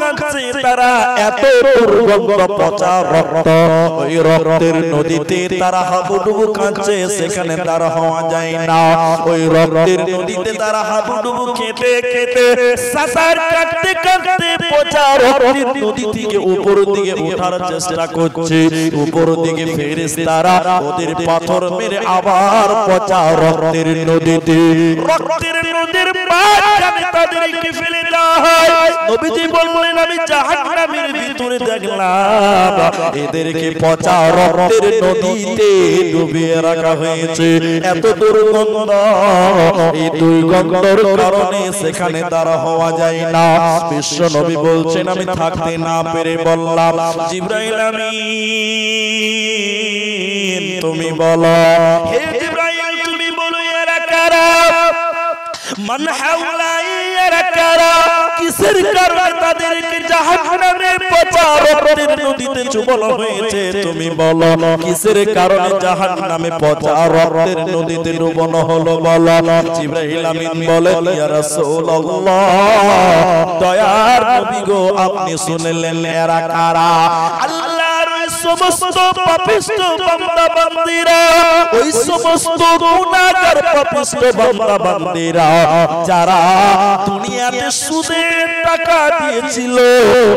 খাচ্ছে তারা এত দুর্গন্ধ পচা রক্ত, ওই রক্তের নদীতে তারা হাবুডুবু খাচ্ছে, সেখানে তারা হওয়া যায় না। ওই রক্তের নদীতে তারা হাবুডুবু খেতে খেতে সাঁতার কাটতে কাটতে পচা রক্তের নদী থেকে উপর দিকে ওঠার চেষ্টা করছে। উপর দিকে ফেরেশতারা ওদের পাথর মেরে আবার পচা রক্তের নদীতে, রক্তের নদীর মাঝখানে তাদেরকে ফেলে দেওয়া হয়। নবীজি বললেন আমি জাহান্নামের ভিতরে দেখলাম এদেরকে পচা রক্তের নদীতে ডুবিয়ে রাখা হয়েছে। এত দুর্গন্ধ, এই দুর্গন্ধের কারণে সেখানে দাঁড়া হওয়া যায় না। বিশ্ব নবী বলছেন আমি থাকতে না পেরে বললাম জিবরাইল আমিন তুমি বলো, হে জিবরাইল তুমি বলো এরা কারা, মান হাওলাই এরা কারা, কিসের কারণে তাদেরকে জাহান্নামের পচা রক্তের নদীতে চুবানো হয়েছে তুমি বলো, কিসের কারণে জাহান্নামে পচা রক্তের নদীতে ডুবানো হলো বলো। জিবরাইল আমিন বলেন ইয়া রাসূলুল্লাহ, দয়ার নবী গো আপনি শুনলেন এরা কারা? আল্লাহর সমস্ত পাপিষ্ট বান্দা বান্দীরা, ওই সমস্ত গুনাহগার পাপিষ্ট বান্দা বান্দীরা যারা দুনিয়াতে সুদের টাকা দিয়েছিল,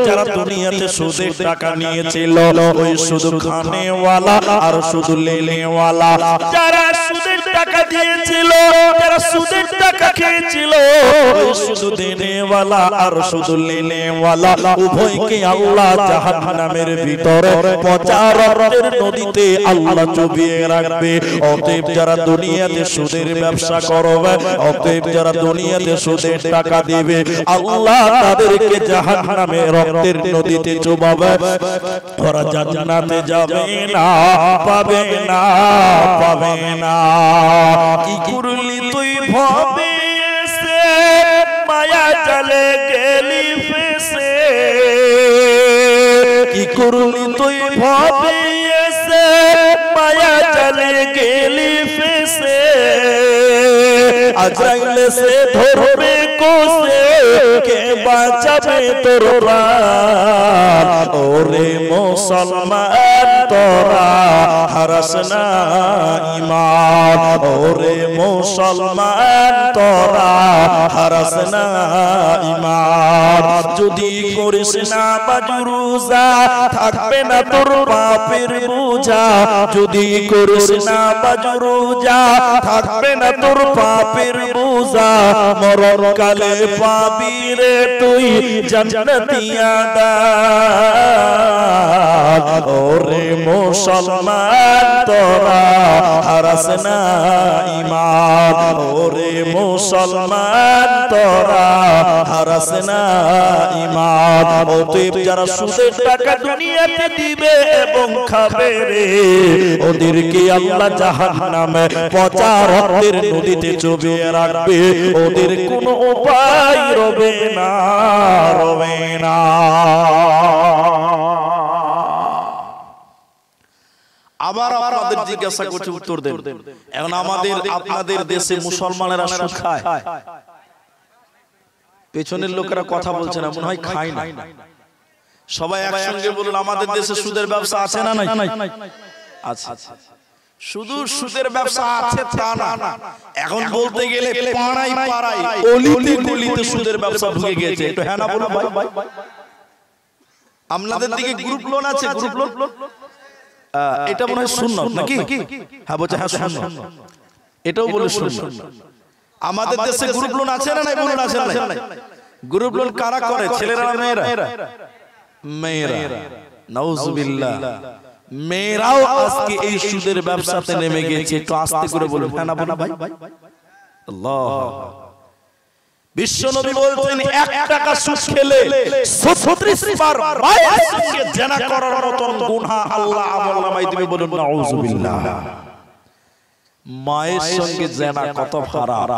যারা দুনিয়াতে সুদের টাকা নিয়েছিল, ওই শুধু খানেওয়ালা আর শুধু লেনেওয়ালা, যারা সুদের টাকা দিয়েছিল, যারা সুদের টাকা খেয়েছিল, ওই শুধু দেনেওয়ালা আর শুধু লেনেওয়ালা উভয়কে আল্লাহ জাহান্নামের ভিতরে পচা রক্তের নদীতে আল্লাহ চুবিয়ে রাখবে। অতএব যারা দুনিয়াতে সুদের ব্যবসা করবে, অতএব যারা দুনিয়াতে সুদের টাকা দিবে, আল্লাহ তাদেরকে জাহান্নামে রক্তের নদীতে চুবাবে। ওরা জান্নাতে যাবে না, পাবে না, পাবে না। কি করলি তুই ভবে এসে, মায়া চলে গেলি ফেসে, কি করলি তুই ভবে এসে, মায়া চলে গেলি ফেসে, আজরাইল সে ধরবে কোসে, কে বাঁচাবে তোর প্রাণ? ওরে মুসলমান তোরা হারাস না ঈমান, ওরে মুসলমান তোরা হারাস না ঈমান। যদি করিস না বাজরুজা থাকবে না তোর পাপের বোঝা, যদি করিস না বাজরুজা থাকবে না তোর পাপের বোঝা, মরণকালে পাবি রে তুই জান্নাতি আদাব। ওরে মুসলমান তোরা হারাস না ঈমান, ওরে মুসলমান তোরা হারাস না ঈমান। অতএব যারা সুদের টাকা দুনিয়াতে দিবে এবং খাবে রে, ওদেরকে আল্লাহ জাহান্নামে পচা রক্তের নদীতে চুবিয়ে রাখবে। ওদের কোনো উপায় রবে না, রবে না। আবার আপনাদের জিজ্ঞাসা করছি, উত্তর দেন। এখন আমাদের আপনাদের দেশে মুসলমানেরা সুদ খায়, পেছনের লোকেরা কথা বলছে না, মনে হয় খায় না। সবাই একসঙ্গে বলুন আমাদের দেশে সুদের ব্যবসা আছে না নাই? আচ্ছা, শুধু সুদের ব্যবসা আছে তা না, এখন বলতে গেলে পাড়ায় পাড়ায় অলিতে গলিতে সুদের ব্যবসা ঢুকে গেছে। একটু হ্যাঁ না বলুন ভাই। আপনাদের দিকে গ্রুপ লোন আছে? গ্রুপ লোন এটা মনে হয় সুন্নাত নাকি? হ্যাঁ বলছে, হ্যাঁ সুন্নাত, এটাও বলে সুন্নাত। আমাদের দেশে গ্রুপ লোন আছে না নাই? বলুন আছে না নাই? গ্রুপ লোন কারা করে? ছেলেরা না মেয়েরা? মেয়েরা। নাউজুবিল্লাহ। মেয়েরাও আজকে এই সুদের ব্যবসাতে নেমে গেছে। একটু আস্তে করে বলুন হ্যাঁ না বলুন ভাই। আল্লাহ, বিশ্বনবী বলছেন 1 টাকা সুদ খেলে 36 বার মায়ের সঙ্গে জিনা করার মতন গুনাহ আল্লাহ আমলনামায় দিবে। বলুন নাউজুবিল্লাহ। মায়ের সঙ্গে জিনা কত খারাপ।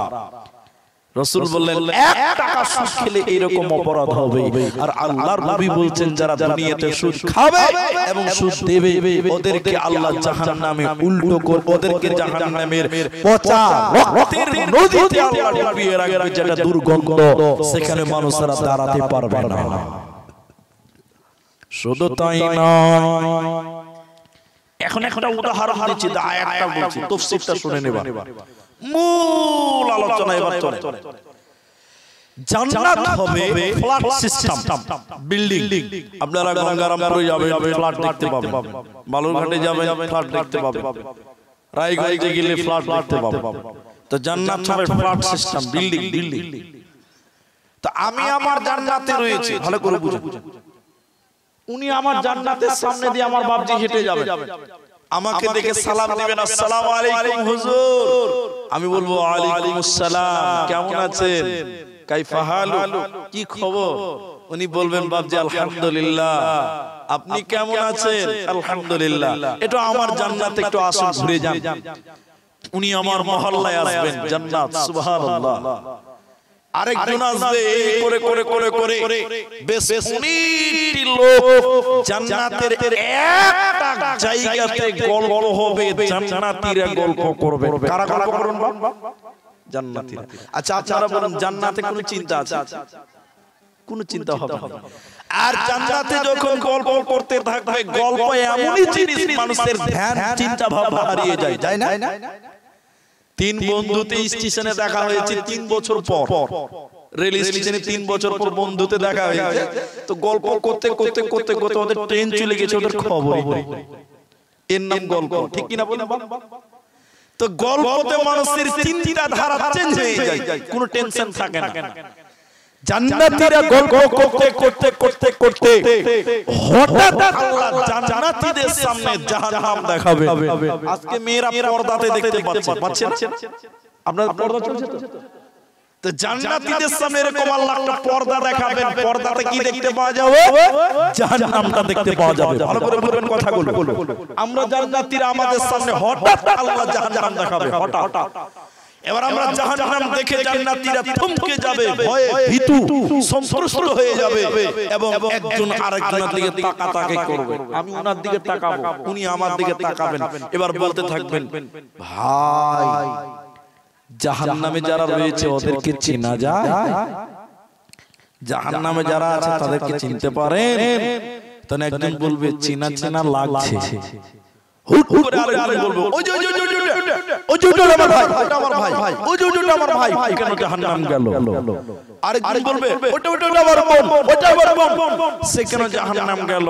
রাসূল বললেন 1 টাকা সুদ খেলে এরকম অপরাধ হবে। আর আল্লাহর নবী বলছেন যারা দুনিয়াতে সুদ খাবে এবং সুদ দেবে ওদেরকে আল্লাহ জাহান্নামে উল্টো করে, ওদেরকে জাহান্নামের পচা রক্তের নদীতে আল্লাহ ডুবিয়ে রাখবে, যেটা দুর্গন্ধ, সেখানে মানুষরা দাঁড়াতে পারবে না। শুধু তাই নয়, এখন একটা উদাহরণ দিচ্ছি, আয়াতটা বলছি, তাফসীরটা শুনে নেবা, মূল আলোচনা এবার চলে। জান্নাত হবে ফ্ল্যাট সিস্টেম, বিল্ডিং। আপনারা গঙ্গারামপুরে যাবেন, ফ্ল্যাট দেখতে পাবেন, বালুরঘাটে যাবেন, ফ্ল্যাট দেখতে পাবেন, রায়গঞ্জে গেলে ফ্ল্যাট দেখতে পাবেন। তো জান্নাত হবে ফ্ল্যাট সিস্টেম, বিল্ডিং। তো আমি আমার জান্নাতে রয়েছে, ভালো করে বুঝুন। উনি আমার জান্নাতের সামনে দিয়ে আমার বাপজি হেঁটে যাবে, আমাকে দেখে সালাম দিবেন, আসসালামু আলাইকুম হুজুর। আমি বলবো ওয়ালাইকুমুস সালাম, কেমন আছেন, কাইফা হালু, কি খবর? উনি বলবেন বাপজি আলহামদুলিল্লাহ, আপনি কেমন আছেন? আলহামদুলিল্লাহ। এটা আমার জান্নাতে, একটু আসুন ঘুরে যান। উনি আমার মহল্লায় আসবেন, জান্নাত, সুবহানাল্লাহ। আরেকজন আসবে, এই করে করে করে করে বেশ 19টি লোক জান্নাতের একটা জায়গাতে গল্প হবে, জান্নাতীরা গল্প করবে। কারা গল্প করবেন? জান্নাতীরা। আচ্ছা আপনারা বলেন, জান্নাতে কোনো চিন্তা আছে? কোনো চিন্তা হবে না। আর জান্নাতে যখন গল্প করতে থাকবে, গল্প এমনই জিনিস মানুষের ধ্যান চিন্তা ভাবনা হারিয়ে যায়, যায় না? 3 বন্ধুতে স্টেশনে দেখা হয়েছে 3 বছর পর, রেল স্টেশনে 3 বছর পর বন্ধুতে দেখা হয়েছে। তো গল্প করতে করতে করতে করতে ওদের ট্রেন চলে গেছে, ওদের খবরই নেই। এর নাম গল্প, ঠিক কিনা বলেন? তো গল্পতে মানুষের চিন্তা ধারা চেঞ্জ হয়ে যায়, কোনো টেনশন থাকে না। জান্নাতীরা গল্প করতে করতে করতে করতে হঠাৎ আল্লাহ জান্নাতীদের সামনে জাহান্নাম দেখাবে। আজকে মেয়েরা পর্দাতে দেখতে পাচ্ছেন, আপনারা পর্দা চলছে তো জান্নাতীদের সামনে এরকম আল্লাহ একটা পর্দা দেখাবেন। পর্দাতে কি দেখতে পাওয়া যাবে? জাহান্নামটা দেখতে পাওয়া যাবে। ভালো করে বলবেন কথাগুলো। আমরা জান্নাতীরা আমাদের সামনে হঠাৎ আল্লাহ জাহান্নাম দেখাবে, হঠাৎ। এবার আমরা জাহান্নাম দেখে জান্নাতীরা থমকে যাবে, ভয়ে ভীতু সন্ত্রস্ত হয়ে যাবে এবং একজন আরেকজনের দিকে তাকাতাকি করবে। আমি ওনার দিকে তাকাবো, উনি আমার দিকে তাকাবেন। এবার বলতে থাকবেন, ভাই জাহান্নামে যারা রয়েছে ওদেরকে চেনা যায়? জাহান্নামে যারা আছে তাদেরকে চিনতে পারেন? তখন একজন বলবে চেনা চেনা লাগছে। হুট করে আরেকজন বলবে, ওই যে ওটা আমার ভাই, ওটা আমার ভাই, ওই যে ওটা আমার ভাই, কেন জাহান্নাম গেল? আরেকজন বলবে, ওটা আমার বোন, ওটা আমার বোন, সে কেন জাহান্নাম গেল?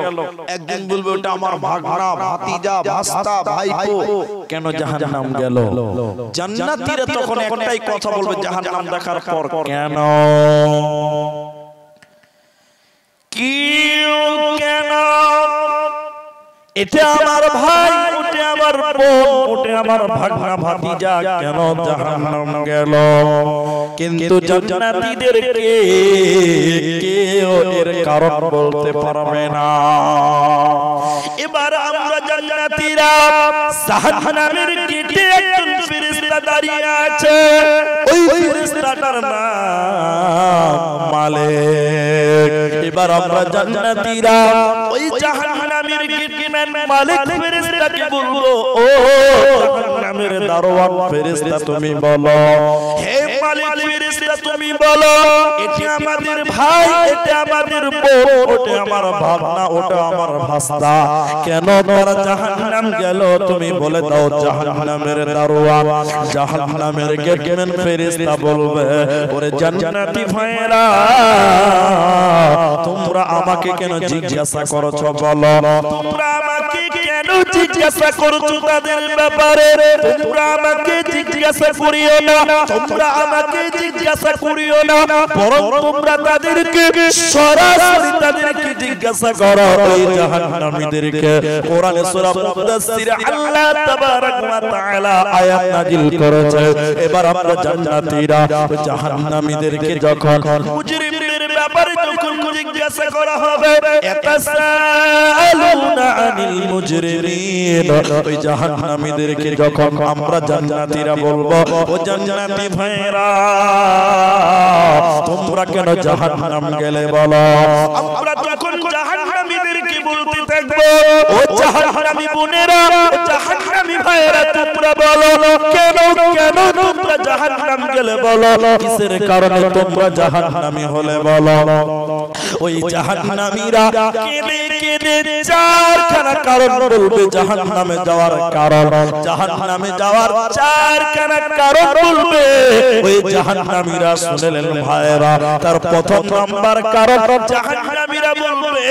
একজন বলবে, ওটা আমার ভাগনা, ভাতিজা, ভাস্তা, ভাইপো, কেন জাহান্নাম গেল? জান্নাতীরা তখন একটাই কথা বলবে জাহান্নাম দেখার পর, কেন? কি কেন? এটা আমার ভাই, ওটা আমার বোন, ওটা আমার ভাগনা, ভাতিজা, কেন জাহান্নাম গেল? কিন্তু জান্নাতীদেরকে কেউ এর কারণ বলতে পারবে না। এবার আমরা জান্নাতীরা জাহান্নামের গেটে একজন ফেরেশতা দাঁড়িয়ে আছে, ওই ফেরেশতাটার নাম মালিক। এবার আমরা জান্নাতীরা ওই জাহান্নামের গেটে মালিক ফেরেশতাকে বলবো, ও জাহান্নামের দারোয়ান ফেরেশতা তুমি বলো, হে মালিক ফেরেশতা তুমি বলো, এটা আমাদের ভাই, এটা আমাদের বোন, ওটা আমার ভাগনা, ওটা আমার ভাস্তা, কেন তারা জাহান্নাম গেল তুমি বলে দাও। জাহান্নামের দারোয়ান, জাহান্নামের গেটম্যান ফেরেশতা বলবে, ওরে জান্নাতি ভাইরা তোমরা আমাকে কেন জিজ্ঞাসা করছো বলো? তোমরা আমাকে কেন জিজ্ঞাসা করছো তাদের ব্যাপারে? তোমরা আমাকে জিজ্ঞাসা করিও না, তোমরা আমাকে জিজ্ঞাসা করিও না, বরং তোমরা তাদেরকে সরাসরি তাদেরকে জিজ্ঞাসা করো। ওই জাহান্নামীদেরকে কোরআনে সূরা মুদাসসিরে আল্লাহ তাবারাক ওয়া তাআলা আয়াত নাযিল করেছে। এবার আমরা জান্নাতীরা জাহান্নামীদেরকে যখন মুজরিমদের ব্যাপারে যখন জিজ্ঞাসা করা হবে, ইয়াতাসাআলুনা আনিল মুজরিমিন, ওই জাহান্নামীদেরকে যখন আমরা জান্নাতীরা বলবো, ও জান্নাতি ভাইরা তোমরা কেন জাহান্নাম গেলে বলো? আমরা যখন জাহান্নামীদেরকে বলবো, বলতে থাকবো ও জাহান্নামী বোনেরা ও জাহান্নামী ভাইরা তোমরা বলো কেন কেন তোমরা জাহান্নাম গেলে বলো কিসের কারণে তোমরা জাহান্নামী হলে বলো ওই জাহান্নামীরা কেঁদে কেঁদে চারখানা কারণ বলবে জাহান্নামে যাওয়ার কারণ জাহান্নামে যাওয়ার চারখানা কারণ বলবে ওই জাহান্নামীরা শুনলেন ভাইরা তার প্রথম নাম্বার কারণ জাহান্নামীরা বলবে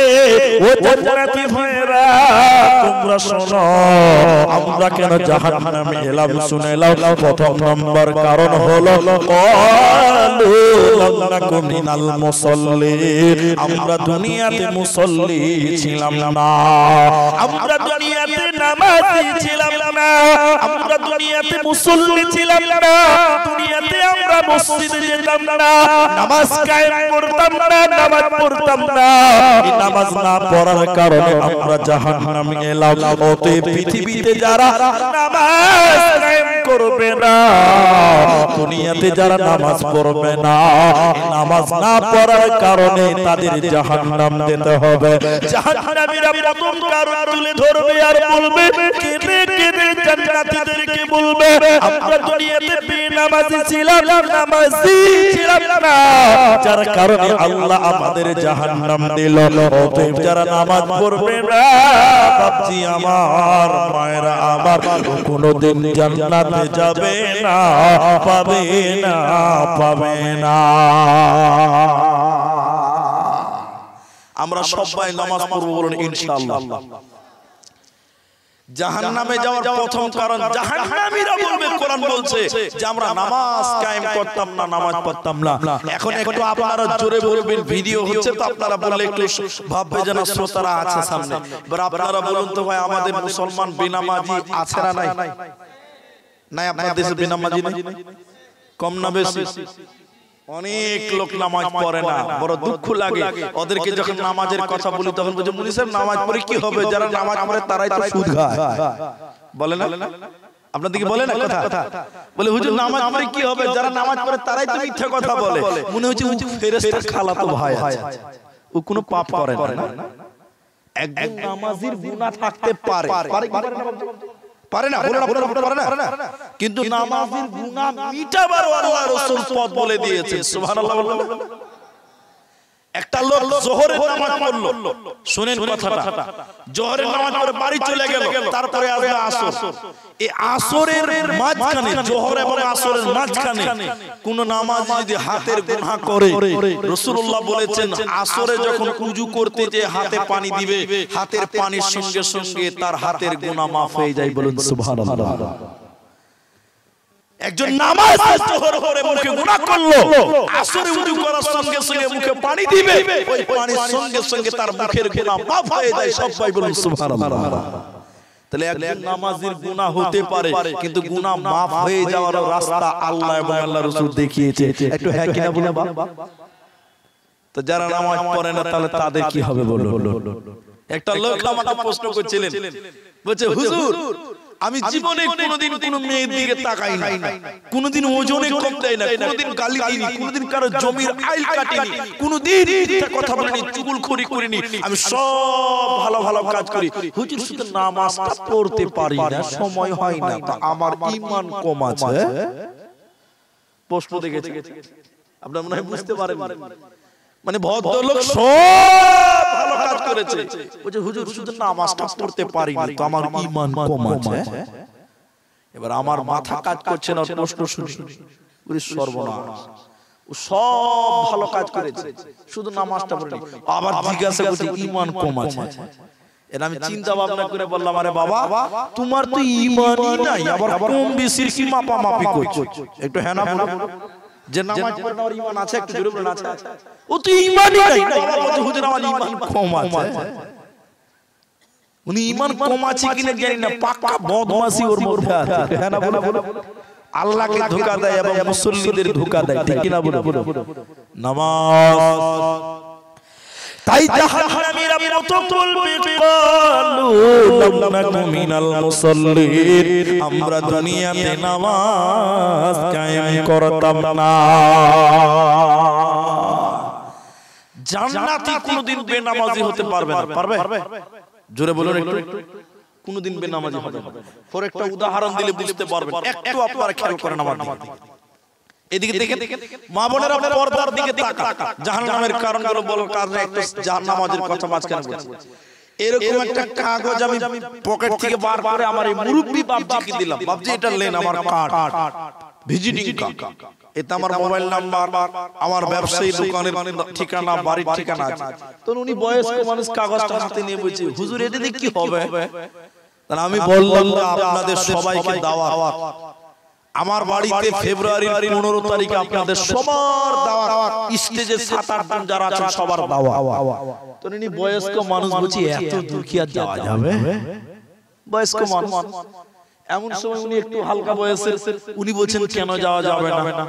ও জান্নাতি ভাইরা তোমরা শোনো আমরা কেন জাহান্নামে এলাম শুনে নাও প্রথম নাম্বার কারণ হলো ক্বালু লাকুম মিনাল মুসাল্লিন আমরা দুনিয়াতে মুসল্লি ছিলাম না আমরা দুনিয়াতে নামাজি ছিলাম না আমরা দুনিয়াতে মুসল্লি ছিলাম না দুনিয়াতে আমরা মসজিদে যেতাম না নামাজ কায়েম করতাম না নামাজ পড়তাম না এই নামাজ না পড়ার কারণে আমরা জাহান্নামে এলাম অতএব পৃথিবীতে যারা নামাজ কায়েম করবে না দুনিয়াতে যারা নামাজ পড়বে না নামাজ না পড়ার কারণে তাদের জাহান্নাম যেতে হবে জাহান্নামীরা প্রথম কারণ তুলে ধরবে আর বলবে কেঁদে কেঁদে জান্নাতীদেরকে বলবে আমরা দুনিয়াতে বেনামাজি ছিলাম নামাজি ছিলাম না যার কারণে আল্লাহ আমাদের জাহান্নাম দিল অতএব যারা নামাজ পড়বে না বাপজি আমার মায়েরা আমার কোনোদিন জান্নাতে যাবে না পাবে না পাবে না আমরা সবাই নামাজ পড়ব বলুন ইনশাআল্লাহ জাহান্নামে যাওয়ার প্রথম কারণ জাহান্নামীরা বলবে কোরআন বলছে যে আমরা নামাজ কায়েম করতাম না নামাজ পড়তাম না এখন একটু আপনারা জোরে বলবেন ভিডিও হচ্ছে তো আপনারা বললে একটু ভাববে যেন শ্রোতারা আছে সামনে এবার আপনারা বলুন তো ভাই আমাদের মুসলমান বেনামাজি আছে না নাই নাই আপনাদের দেশে বেনামাজি নেই কম না বেশি অনেক লোক নামাজ পড়ে না বড় দুঃখ লাগে ওদেরকে যখন নামাজের কথা বলি তখন বলে মুনি সাহেব নামাজ পড়ে কি হবে যারা নামাজ পড়ে তারাই তো সুদ খায় বলে না আপনাদেরকে বলে না কথা বলে হুজুর নামাজ পড়ে কি হবে যারা নামাজ পড়ে তারাই তো মিথ্যা কথা বলে মনে হচ্ছে ও ফেরেশতা খালাতো ভাই আছে ও কোনো পাপ করে না একজন নামাজির গুনাহ থাকতে পারে পারে না কিন্তু নামাজের গুনাহ মিটাবার আল্লাহ রাসূল পথ বলে দিয়েছেন সুবহানাল্লাহ একটা লোক যোহরের নামাজ পড়লো শুনেন কথাটা যোহরের নামাজ পড়ে বাড়ি চলে গেল তারপরে আসবে আসর এই আসরের মাঝখানে যোহর এবং আসরের মাঝখানে কোন নামাজ যদি হাতের গুনাহ করে রাসূলুল্লাহ বলেছেন আসরে যখন ওযু করতে যে হাতে পানি দিবে হাতের পানির সঙ্গে সঙ্গে তার হাতের গুনাহ maaf হয়ে যায় বলুন সুবহানাল্লাহ একজন নামাজ যোহর করে মুখে গুনাহ করলো আসরে ওযু করার সঙ্গে সঙ্গে মুখে পানি দিবে ওই পানির সঙ্গে সঙ্গে তার মুখের গুনাহ maaf হয়ে যায় সবাই বলুন সুবহানাল্লাহ তাহলে একজন নামাজির গুনাহ হতে পারে কিন্তু গুনাহ maaf হয়ে যাওয়ার রাস্তা আল্লাহ এবং আল্লাহর রাসূল দেখিয়েছে একটু হ্যাঁ কিনা বলুন তো যারা নামাজ পড়ে না তাহলে তাদের কি হবে বলুন একটা লোক আমাকে প্রশ্ন করছিলেন বলছে হুজুর আমি জীবনে কোনোদিন কোনো মেয়ের দিকে তাকাই না কোনোদিন ওজনে কম দেয় না কোনোদিন গালি দিইনি কোনোদিন কারো জমির আইল কাটিনি কোনোদিন মিথ্যা কথা বলিনি চুগলখড়ি করিনি আমি সব ভালো ভালো কাজ করি হুজুর শুধু নামাজটা পড়তে পারি না সময় হয় না তা আমার ঈমান কম আছে প্রশ্ন দেখেছি আপনারা মনে হয় বুঝতে পারেন মানে ভদ্রলোক সব ভালো কাজ করেছে বলছে হুজুর শুধু নামাজটা পড়তে পারি না তো আমার ঈমান কম আছে এবার আমার মাথা কাজ করছে না প্রশ্ন শুনি ওরে সর্বনাশ ও সব ভালো কাজ করেছে শুধু নামাজটা পড়েনি আবার জিজ্ঞাসা করছে ঈমান কম আছে এর আমি চিন্তা ভাবনা করে বললাম আরে বাবা তোমার তো ঈমানই নাই আবার কম বেশির কি মাপামাপি করছো একটু হ্যাঁ না বলো যে নামাজ পড়ার ঈমান আছে একটু জোরে বলুন আছে ও তো ঈমানই নাই বাবা বলছে হুজুর আমার ঈমান কম আছে উনি ঈমান কম আছে কিনা জানি না পাক্কা বদমাশি ওর মধ্যে আছে হ্যাঁ না বলো আল্লাহকে ধোঁকা দেয় এবং মুসল্লিদের ধোঁকা দেয় ঠিক কিনা বলো নামাজ তাই জাহান্নামীরা প্রথম বলবে ক্বালু লাকুম মিনাল মুসাল্লিন আমরা দুনিয়াতে নামাজ কায়েম করতাম না জান্নাতি কোনোদিন বেনামাজি হতে পারবে না। পারবে? জোরে বলুন একটু। কোনোদিন বেনামাজি হবে না। ফর একটা উদাহরণ দিলে বুঝতে পারবেন। একটু আপনারা খেয়াল করেন আমার দিকে। এদিকে দেখেন, মা বোনেরা পর্দার দিকে তাকান। জাহান্নামের কারণগুলো বলার কারণে একটু জাহান্নামাজের কথা মাঝখানে বলছি। এরকম একটা কাগজ আমি পকেট থেকে বার করে আমার এই মুরব্বি বাপজিকে দিলাম। বাপজি এটা নেন আমার কার্ড, ভিজিটিং কার্ড। এতে আমার মোবাইল নাম্বার, আমার ব্যবসায়ী দোকানের ঠিকানা, বাড়ির ঠিকানা আছে। তো উনি বয়স্ক মানুষ কাগজটা হাতে নিয়ে বলছে, হুজুর এটা দিয়ে কি হবে? তাহলে আমি বললাম আপনাদের সবাইকে দাওয়াত। আমার বাড়িতে ফেব্রুয়ারির 15 তারিখে আপনাদের সবার দাওয়াত। স্টেজে 7-8 জন যারা আছেন সবার দাওয়াত। তো উনি বয়স্ক মানুষ বলছে এত দূর কি আর যাওয়া যাবে? বয়স্ক মানুষ এমন সময় উনি একটু হালকা বয়সের, উনি বলছেন কেন যাওয়া যাবে না?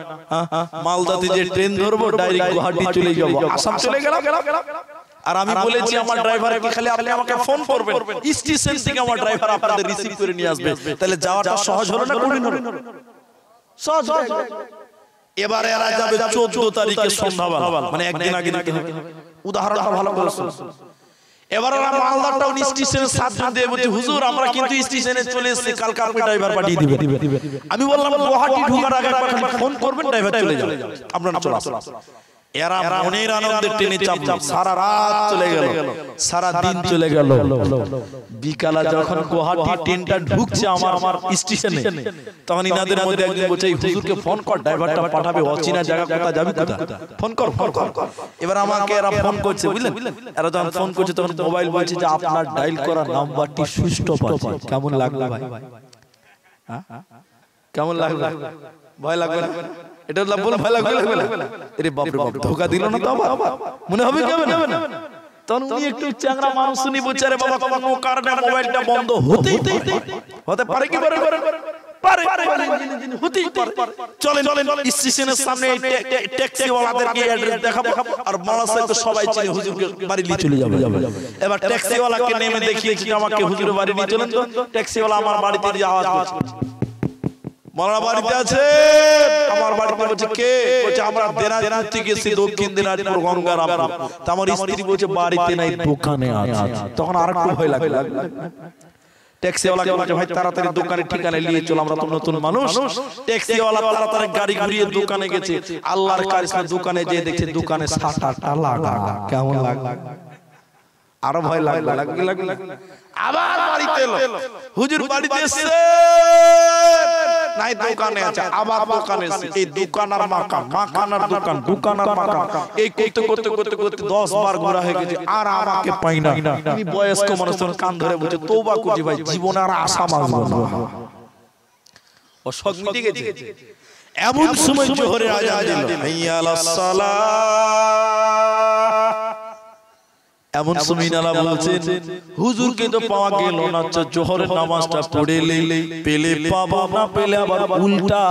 মালদাতে যে ট্রেন ধরবো ডাইরেক্ট গুয়াহাটি চলে যাবো, আসাম চলে গেলাম। আর আমি বলেছি আমার ড্রাইভারকে খালি আপনি আমাকে ফোন করবেন, স্টেশন থেকে আমার ড্রাইভার আপনাদের রিসিভ করে নিয়ে আসবে। তাহলে যাওয়াটা সহজ হলো না কঠিন হলো? সহজ। এবারে এরা যাবে 14 তারিখে সন্ধ্যাবেলা, মানে একদিন আগে। উদাহরণটা ভালো করে শুনুন। এবার আমরা মালদার টাউন স্টেশনে 7 জন দিয়ে বলছি, হুজুর আমরা কিন্তু স্টেশনে চলে এসেছি, কালকে আপনি ড্রাইভার পাঠিয়ে দিবেন। আমি বললাম গুয়াহাটি ঢোকার আগে একবার ফোন করবেন, ড্রাইভার চলে যাবে, আপনারা চলে আসুন। এরা মনের আনন্দে ট্রেনে চাপলো, সারা রাত চলে গেল, সারা দিন চলে গেল। বিকালে যখন গুয়াহাটি ট্রেনটা ঢুকছে আমার স্টেশনে, তখন ইনাদের মধ্যে একজন বলছে, হুজুরকে ফোন কর, ড্রাইভারটা পাঠাবে, অচেনা জায়গা কোথা যাবি কোথা, ফোন কর। এবার আমাকে এরা ফোন করছে, বুঝলেন? এরা যখন ফোন করছে তখন মোবাইল বলছে যে আপনার ডায়াল করা নাম্বারটি সুইচ অফ আছে। কেমন লাগলো ভাই? কেমন লাগলো? ভয় লাগবে না? এটা বল ভয় লাগবে? আরে বাপ রে বাপ, ধোকা দিল না তো আবার? মনে হবে কেমন না? তখন উনি একটু চ্যাংড়া মানুষ, উনি বলছে আরে বাবা কোনো কারণে মোবাইলটা বন্ধ হতে পারে কি পারে? চলেন স্টেশনের সামনে ট্যাক্সি ওয়ালাদেরকে অ্যাড্রেস দেখাবো, আর মানুষ তো সবাই চিনে হুজুরকে বাড়ি নিয়ে চলে যাবে। এবার ট্যাক্সি ওয়ালাকে নেমে দেখিয়েছি আমাকে হুজুরের বাড়ি নিয়ে চলেন। তো ট্যাক্সি ওয়ালা আমার বাড়িতে যে আওয়াজ করছে, মারা বাড়িতে আছে? আমার বাড়িতে বলছে কে? বলছে আমরা দিনাজপুর থেকে গেছি, দক্ষিণ দিনাজপুর গঙ্গারাম। তো আমার স্ত্রী বলছে বাড়িতে নাই, দোকানে আছে। তখন আরেকটু ভয় লাগলো। ট্যাক্সিওয়ালাকে বলছে ভাই তাড়াতাড়ি দোকানের ঠিকানা নিয়ে চল, আমরা তো নতুন মানুষ। ট্যাক্সিওয়ালা তাড়াতাড়ি গাড়ি ঘুরিয়ে দোকানে গেছে। আল্লাহর কারিশমা, দোকানে যেয়ে দেখছে দোকানে শাটারটা লাগা। কেমন লাগলো? আরো ভয় লাগলো। আবার বাড়িতে এলো, হুজুর বাড়িতে এসে নাই, দোকানে আছে। আবার দোকানে এসে এই দোকান আর মাকান, মাকান আর দোকান, দোকান আর মাকান, এই করতে করতে 10 বার ঘোরা হয়ে গেছে, আর আমাকে পাই না। আমি বয়স্ক মানুষ, কান ধরে বলছে তওবা করছি ভাই, জীবনে আর আশা মানবো না। ও শখ মিটে গেছে। এমন সময় জোহরের আযান দিল, হাইয়া আলাস সালাহ। এমন সুমিনালা বলছেন হুজুরকে তো পাওয়া গেল না, জোহরের নামাজটা পড়ে পেলে পাবো, না পেলে আবার উল্টা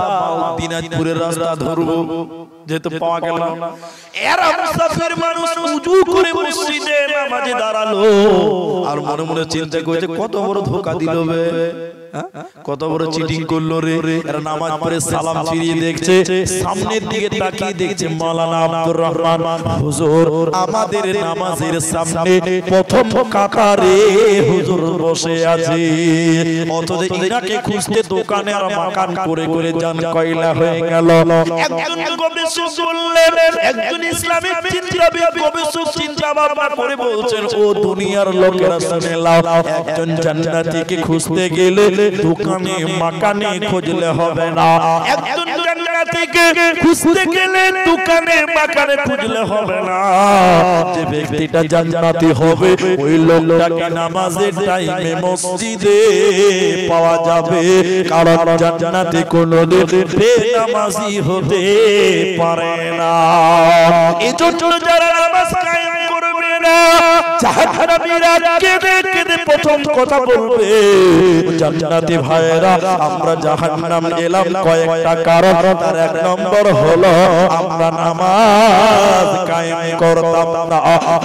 দিনাজপুরের রাস্তা ধরবো, যেহেতু পাওয়া গেল না। এরা মুসাফির মানুষ উজু করে মসজিদে নামাজে দাঁড়ালো, আর মনে মনে চিন্তা করছে কত বড় ধোঁকা দিল বে, কত বড় চিটিং করলো রে। এরা নামাজ পড়ে সালাম ফিরিয়ে দেখছে, সামনের দিকে তাকিয়ে দেখছে মাওলানা আব্দুর রহমান হুজুর আমাদের নামাজের সামনে প্রথম কাতারে হুজুর বসে আছে। অথচ ইনাকে খুঁজতে দোকানে আর মাকান করে জান কয়লা হয়ে গেল। একজন গবেষক বললেন, একজন ইসলামিক চিন্তাবিদ গবেষক চিন্তা ভাবনা করে বলছেন, ও দুনিয়ার লোকেরা শুনে নাও, একজন জান্নাতীকে খুঁজতে গেলে দোকানে মাকানে খুঁজলে হবে না। একজন জান্নাতীকে খুঁজতে গেলে দোকানে মাকানে খুঁজলে হবে না। যে ব্যক্তিটা জান্নাতি হবে ওই লোকটাকে নামাজের টাইমে মসজিদে পাওয়া যাবে, কারণ জান্নাতি কোনদিন বেনামাজি হতে পারে না। এজন্য যারা নামাজ কায়েম করবে না, জাহান্নামীরা কেঁদে কেঁদে প্রথম কথা বলবে, জান্নাতি ভাইরা আমরা জাহান্নাম গেলাম কয়েকটা কারণ। তার এক নম্বর হলো আমরা নামাজ কায়েম করতাম না,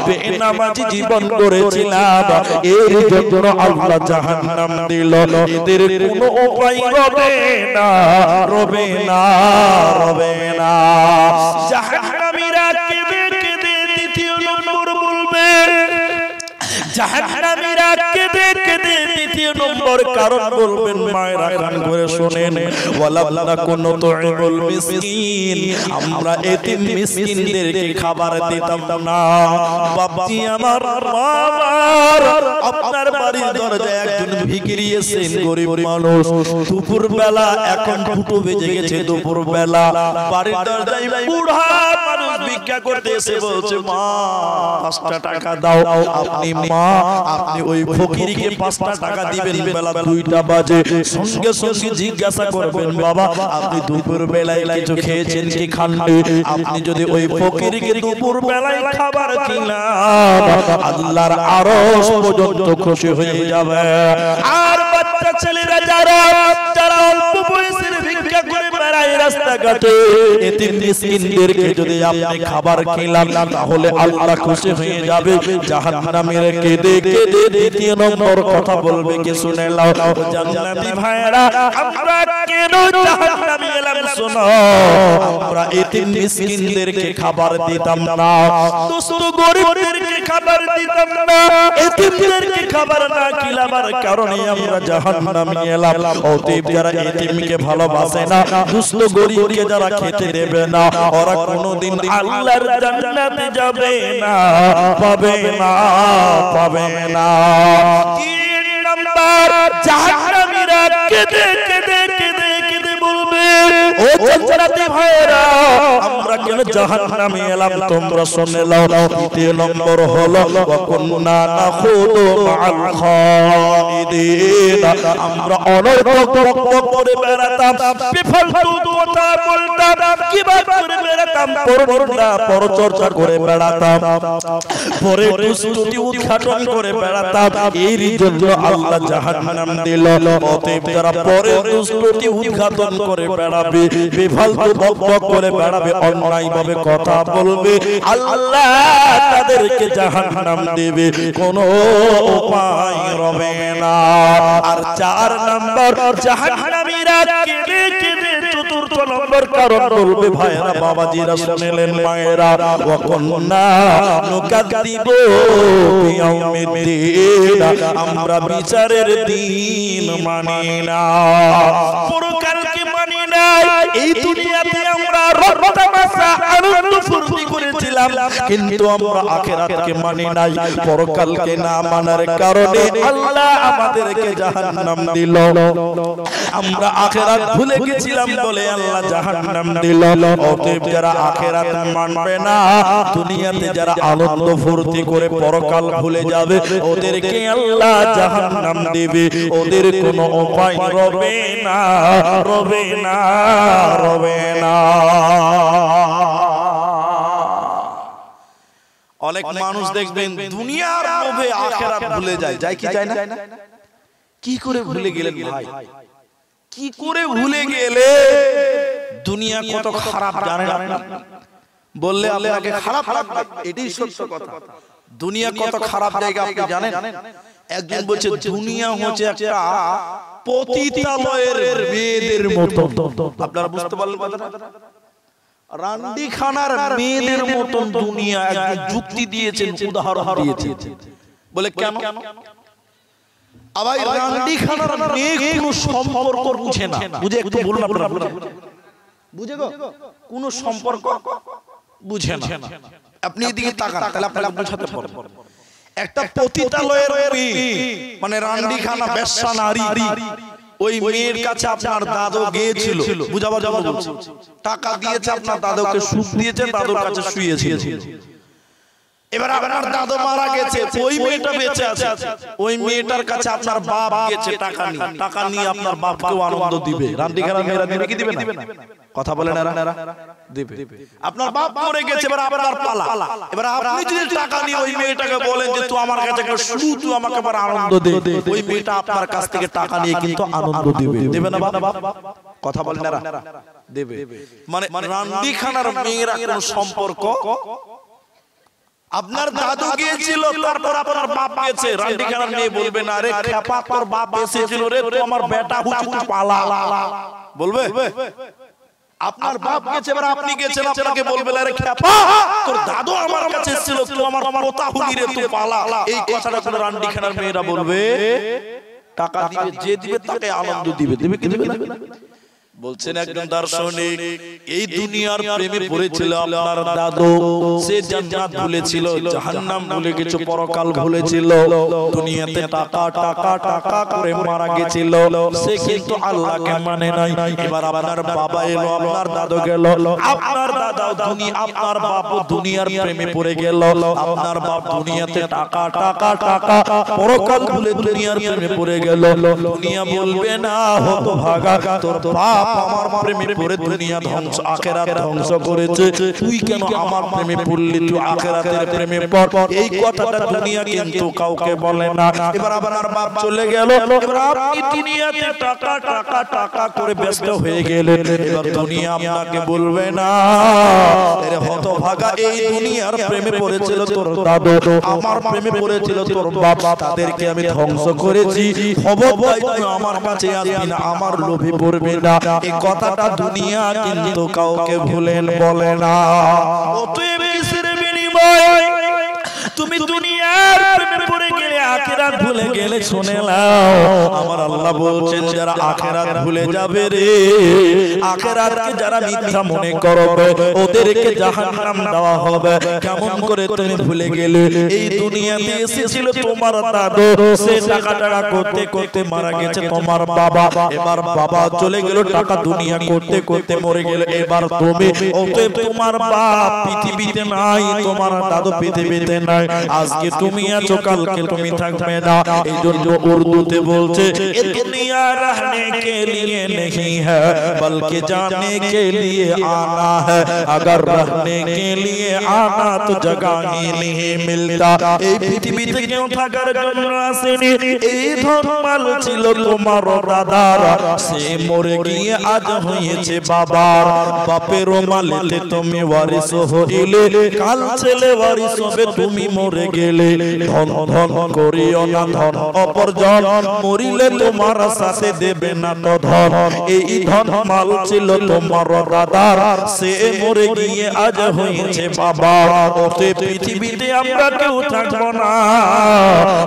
বেনামাজি জীবন করেছিলাম, এর জন্য আল্লাহ জাহান্নাম দিল। এদের কোনো উপায় রবে না, রবে না, রবে না। জাহান্নামীরা কেঁদে কেঁদে দ্বিতীয় জাহান্নামীরা কেঁদে কেঁদে দ্বিতীয় নম্বর কারণ বলবেন মায়েরা কান করে শুনেন ওয়ালাল্লাহ কোন তুইমুল মিসকিন আমরা এতিম মিসকিনদেরকে খাবার দিতাম না বাপজি আমার বাবার আপনার বাড়ির দরজায় একজন ভিখিরি এসেছেন গরিব মানুষ দুপুর বেলা এখন দুটো বেজে গেছে দুপুর বেলা বাড়ির দরজায় বুড়া মানুষ ভিক্ষা করতে এসে বলছে মা 5টা টাকা দাও আপনি মা আপনি ওই ফকিরকে 5টা টাকা দিবেন বেলা 2টা বাজে সঙ্গে সঙ্গে জিজ্ঞাসা করবেন বাবা আপনি দুপুর বেলায় কিছু খেয়েছেন কি খাননি আপনি যদি ওই ফকিরকে দুপুর বেলায় খাবার কিনা আল্লাহর আরশ পর্যন্ত খুশি হয়ে যাবে আর বাচ্চা ছেলেরা যারা যারা অল্প বয়সের ভিক্ষা করে বেড়ায় রাস্তাঘাটে এতিম মিসকিনদেরকে যদি আপনি খাবার খেলান তাহলে আল্লাহ খুশি হয়ে যাবে জাহান্নামের কেঁদে কেঁদে দ্বিতীয় নম্বর কথা বলবে কি শুনে নাও জান্নাতি ভাইরা আমরা কেন জাহান্নামে এলাম শোনো আমরা এতিম মিসকিনদেরকে খাবার দিতাম না দুস্থ গরিবদেরকে খাবার দিতাম না এতিমদেরকে খাবার না খিলাবার কারণে আমরা জাহান্নামে এলাম অতএব যারা এতিমকে ভালোবাসে না দুস্থ গরিবকে যারা খেতে দেবে না ওরা কোনোদিন আল্লাহর জান্নাতে যাবে না পাবে না পাবে না তিন নাম্বার জাহান্নামীরা কেঁদে কেঁদে কেঁদে কেঁদে বলবে ও জান্নাতি ভাইরা আমরা কেন জাহান্নামে এলাম তোমরা শুনে নাও তৃতীয় নম্বর হলো ওয়া কুননা নাখুদু মাআল খাইদিন আমরা অনর্থক বকবক করে বেড়াতাম বিফালতু কথা বলতাম কিবা করে বেড়াতাম পরবর্তী পরচর্চা করে বেড়াতাম পরে দুষ্টুটি উদ্ঘাটন করে বেড়াতাম এর জন্য আল্লাহ জাহান্নাম দিল অতএব যারা পরে দুষ্টুটি উদ্ঘাটন করে বেড়াবে বেফালতু বকবক করে বেড়াবে অন্যায় ভাবে কথা বলবে আল্লাহ তাদেরকে জাহান্নাম দেবে কোনো উপায় রবে না আর 4 নম্বর জাহান্নামীরা কেঁদে কেঁদে চতুর্থ নম্বর কারণ বলবে ভাইরা বাবাজিরা শুনলেন মায়েরা ওয়া কুননা নুকাদ্দিবু বিয়াউমিদ্দিন আমরা বিচারের দিন মানি না পরকালকে মানি না এই দুনিয়াতে আমরা রক্তমাসা আনন্দ ফুর্তি করেছিলাম কিন্তু আমরা আখিরাতকে মানি নাই পরকালকে না মানার কারণে আল্লাহ আমাদেরকে জাহান্নাম দিল আমরা আখিরাত ভুলে গেছিলাম বলে আল্লাহ জাহান্নাম দিল অতএব যারা আখিরাত মানবে না দুনিয়াতে যারা আনন্দ ফুর্তি করে পরকাল ভুলে যাবে ওদেরকে আল্লাহ জাহান্নাম দেবে ওদের কোনো উপায় রবে না রবে না রবে না অনেক মানুষ দেখবেন দুনিয়ার লোভে আখিরাত ভুলে যায় যায় কি যায় না কি করে ভুলে গেলেন ভাই কি করে ভুলে গেলে দুনিয়া কত খারাপ জানেন বললে আপনাকে খারাপ লাগবে এটাই সত্য কথা দুনিয়া কত খারাপ জায়গা আপনি জানেন একজন বলছে দুনিয়া হচ্ছে একটা পতিতালয়ের মেয়েদের মতো আপনারা বুঝতে পারলেন কথাটা রান্ডিখানার মেয়েদের মতন দুনিয়া একজন যুক্তি দিয়েছেন উদাহরণ দিয়েছেন বলে কেন আবার রান্ডিখানার মেয়ে কোনো সম্পর্ক বুঝে না বুঝে একটু বলুন আপনারা বুঝে গো কোনো সম্পর্ক বুঝে না আপনি এদিকে তাকান তাহলে আপনারা বুঝাতে পারবেন একটা পতিতালয়ের মেয়ে মানে রান্ডিখানা বেশ্যা নারী ওই মেয়ের কাছে আপনার দাদু গিয়েছিল বুঝাবার জন্য বলছি টাকা দিয়েছে আপনার দাদুকে সুখ দিয়েছে দাদুর কাছে শুয়েছিল এবার আপনার দাদু মারা গেছে ওই মেয়েটা বেঁচে আছে ওই মেয়েটার কাছে আপনার বাপ গেছে টাকা নিয়ে আপনার বাপকেও আনন্দ দিবে রান্ডিখানা মেয়েরা দিবে কি দিবে না কথা বলেন এরা দিবে আপনার বাপ মরে গেছে এবার আপনার পালা এবার আপনি যদি টাকা নিয়ে ওই মেয়েটাকে বলেন যে তুই আমার কাছে শুধু তুই আমাকে আবার আনন্দ দে ওই মেয়েটা আপনার কাছ থেকে টাকা নিয়ে কিন্তু আনন্দ দিবে দিবে না বাপ কথা বলেন এরা দিবে মানে রান্ডিখানার মেয়েরা কোনো সম্পর্ক আপনার দাদু গিয়েছিল তারপর আপনার বাপ গেছে রান্ডিখানার মেয়ে বলবে না রে খেপা তোর বাপ এসেছিল রে তো আমার বেটা হুচু পালা বলবে আপনার বাপ গেছে, এবার আপনি গেছেন, আপনাকে বলবে আরে খেপা তোর দাদু আমার কাছে ছিল, তুই আমার পোতা হলি রে, তুই পালা। এই কথাটা কোন রান্ডি খানার মেয়েরা বলবে? টাকা দিবে, যে দিবে তাকে আনন্দ দিবে, দিবে কি দিবে না? বলছেন একজন দার্শনিক, এই দুনিয়ার প্রেমে পড়েছিল আপনার দাদু, সে জান্নাত ভুলেছিল, জাহান্নাম ভুলে গেছে, পরকাল ভুলেছিল, দুনিয়াতে টাকা টাকা টাকা করে মারা গেছিল, সে কিন্তু আল্লাহকে মানে নাই। এবার আপনার বাবা এলো, আপনার দাদু গেল, আপনার দাদাও দুনিয়া, আপনার বাপও দুনিয়ার প্রেমে পড়ে গেল, আপনার বাপ দুনিয়াতে টাকা টাকা টাকা পরকাল ভুলে দুনিয়ার প্রেমে পড়ে গেল। দুনিয়া বলবে না হতভাগা, তোর বাপ আমার প্রেমে পড়ে দুনিয়া ধ্বংস, আখিরাত ধ্বংস করেছে, তুই কেন আমার প্রেমে পড়লি, তুই আখিরাতের প্রেমে পড়। এই কথাটা দুনিয়া কিন্তু কাউকে বলে না। এবার আপনার বাপ চলে গেল, এবার আপনি দুনিয়াতে টাকা টাকা টাকা করে ব্যস্ত হয়ে গেলেন, এবার দুনিয়া আপনাকে বলবে না আরে হতভাগা, এই দুনিয়ার প্রেমে পড়েছিল তোর দাদু, আমার প্রেমে পড়েছিল তোর বাপ, তাদেরকে আমি ধ্বংস করেছি, খবরদার তুই আমার কাছে আসবি না, আমার লোভে পড়বি না। এই কথাটা দুনিয়া কিন্তু কাউকে ভুলেন বলে না। অতএব কিসের বিনিময় তুমি দুনিয়ার প্রেমে পড়ে গেলে, আখিরাত ভুলে গেলে? শুনে নাও, আমার আল্লাহ বলছেন যারা আখিরাত ভুলে যাবে রে, আখিরাতকে যারা মিথ্যা মনে করবে, ওদেরকে জাহান্নাম দেওয়া হবে। কেমন করে তুমি ভুলে গেলে? এই দুনিয়াতে এসেছিল তোমার দাদু, সে টাকা টাকা করতে করতে মারা গেছে তোমার বাবা, এবার বাবা চলে গেল, টাকা দুনিয়া করতে করতে মরে গেল, এবার তুমি, অতএব তোমার বাপ পৃথিবীতে নাই, তোমার দাদু পৃথিবীতে নাই, আজকে তুমি আছো, কালকে তুমি থাকবে না। এই জন্য উর্দুতে বলছে এ দুনিয়া रहने के लिए नहीं है बल्कि जाने के लिए आना है, अगर रहने के लिए आना तो जगह ही नहीं मिलता। এই পৃথিবীতে কেউ থাকার জন্য আসেনি, এই ধর্মাল ছিল তোমার দাদার, সে মরে গিয়ে আজ হয়েছে বাবার, বাপের মালেতে তুমি ওয়ারিস হইলে, কাল ছেলে ওয়ারিস হবে, তুমি মরে গেলে। ধন ধন করিও না ধন অপরজন, মরিলে তোমার সাথে দেবে না তো ধন। এই ধন মাল ছিল তোমার দাদার, সে মরে গিয়ে আজ হয়েছে বাবার। ওতে পৃথিবীতে আমরা কেউ থাকবো না,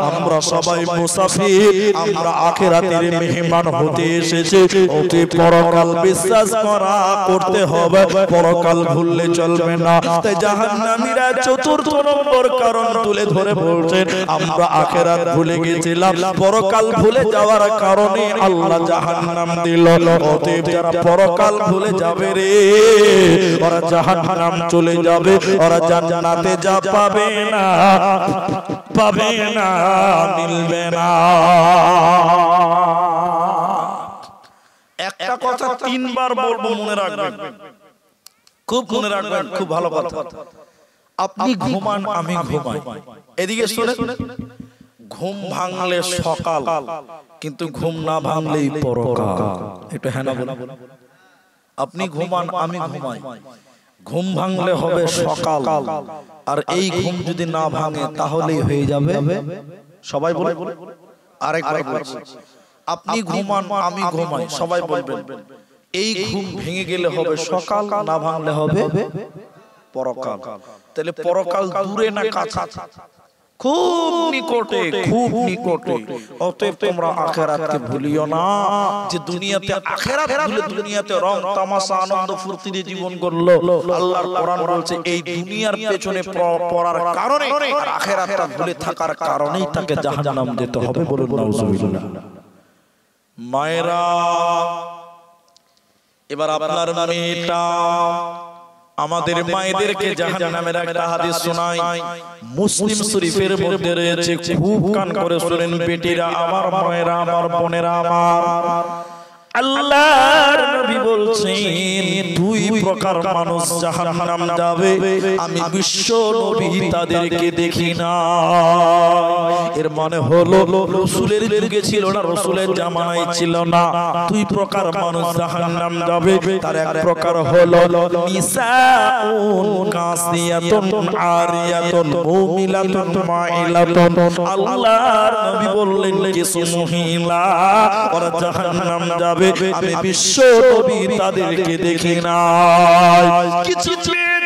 আমরা সবাই মুসাফির, আমরা আখিরাতের মেহমান হতে এসেছি। ওতে পরকাল বিশ্বাস করা করতে হবে, পরকাল ভুললে চলবে না। তাই জাহান্নামীরা চতুর্থ নম্বর কারণ তুলে ধরে বলছেন আমরা আখিরাত ভুলে গেছিলাম, পরকাল ভুলে যাওয়ার কারণে আল্লাহ জাহান্নাম দিল। অতএব যারা পরকাল ভুলে যাবে রে, ওরা জাহান্নাম চলে যাবে, ওরা জান্নাতে যা পাবে না, পাবে না, মিলবে না। একটা কথা তিনবার বলবো, মনে রাখবেন, খুব মনে রাখবেন, খুব ভালো কথা। আপনি ঘুমান, আমি ঘুমাই, এদিকে শুনে, ঘুম ভাঙলে সকাল, কিন্তু ঘুম না ভাঙলেই পরকাল। একটু হ্যাঁ না বলুন। আপনি ঘুমান, আমি ঘুমাই, ঘুম ভাঙলে হবে সকাল, আর এই ঘুম যদি না ভাঙে তাহলেই হয়ে যাবে, সবাই বলে, আরেকবার বলছি, আপনি ঘুমান, আমি ঘুমাই, সবাই বলবেন, এই ঘুম ভেঙে গেলে হবে সকাল, না ভাঙলে হবে পরকাল। তাহলে পরকাল দূরে না কাছে? খুব নিকটে, খুব নিকটে। অতএব তোমরা আখিরাতকে ভুলিও না, যে দুনিয়াতে আখিরাত ভুলে দুনিয়াতে রং তামাশা আনন্দ ফুর্তি দিয়ে জীবন করলো। আল্লাহর কোরআন বলছে এই দুনিয়ার পেছনে পড়ার কারণে আর আখিরাতটা ভুলে থাকার কারণেই তাকে জাহান্নাম দিতে হবে। বলুন নাউজুবিল্লাহ। মায়েরা, এবার আপনার মেয়েটা, আমাদের মায়েদেরকে জাহান্নামের একটা হাদিস শোনাই, মুসলিম শরীফের মধ্যে রয়েছে, খুব কান করে শুনেন বেটিরা আমার, মায়েরা আমার, বোনেরা আমার। আল্লাহর নবী বলছেন দুই প্রকার মানুষ জাহান্নাম যাবে, আমি বিশ্ব নবী তাদেরকে দেখি না। এর মানে হলো রাসূলের যুগে ছিল না, রাসূলের জামানায় ছিল না। দুই প্রকার মানুষ জাহান্নাম যাবে, তার এক প্রকার হলো নিসাউন কাসিয়াতুন আরিয়াতুন মুমিলাতুন মাইলাতুন। আল্লাহর নবী বললেন কিছু মহিলা ওরা জাহান্নাম যাবে, আমি বিশ্ব নবী তাদেরকে দেখি না। কিছু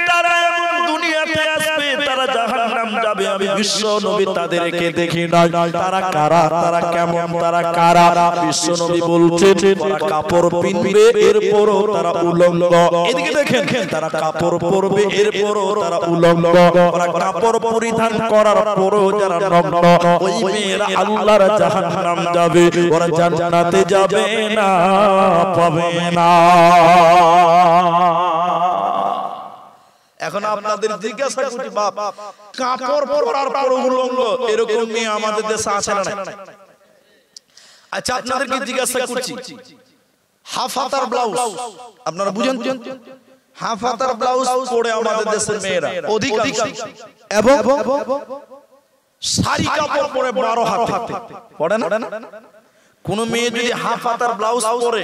তারা এমন দুনিয়াতে আসবে তারা জাহান্নাম যাবে, আমি বিশ্ব নবী তাদেরকে দেখি না। তারা কারা, তারা কেমন, তারা কারা? বিশ্ব নবী বলছেন তারা কাপড় পিনবে এরপরও তারা উলঙ্গ। এদিকে দেখেন, তারা কাপড় পরবে এরপরও তারা উলঙ্গ। ওরা কাপড় পরিধান করার পরও যারা নগ্ন, ওই মেয়েরা আল্লাহর জাহান্নাম যাবে, ওরা জান্নাতে যাবে না, পাবে না। এখন আপনাদের জিজ্ঞাসা করছি, বাপ কাপড় পরার পর উলঙ্গ এরকম মেয়ে আমাদের দেশে আছে না? আচ্ছা আপনাদেরকে জিজ্ঞাসা করছি, হাফ হাতার ব্লাউজ আপনারা বুঝেন? হাফ হাতার ব্লাউজ পরে আমাদের দেশের মেয়েরা অধিকাংশ, এবং শাড়ি কাপড় পরে 12 হাতে পড়ে না? কোন মেয়ে যদি হাফ হাতার ব্লাউজ পরে,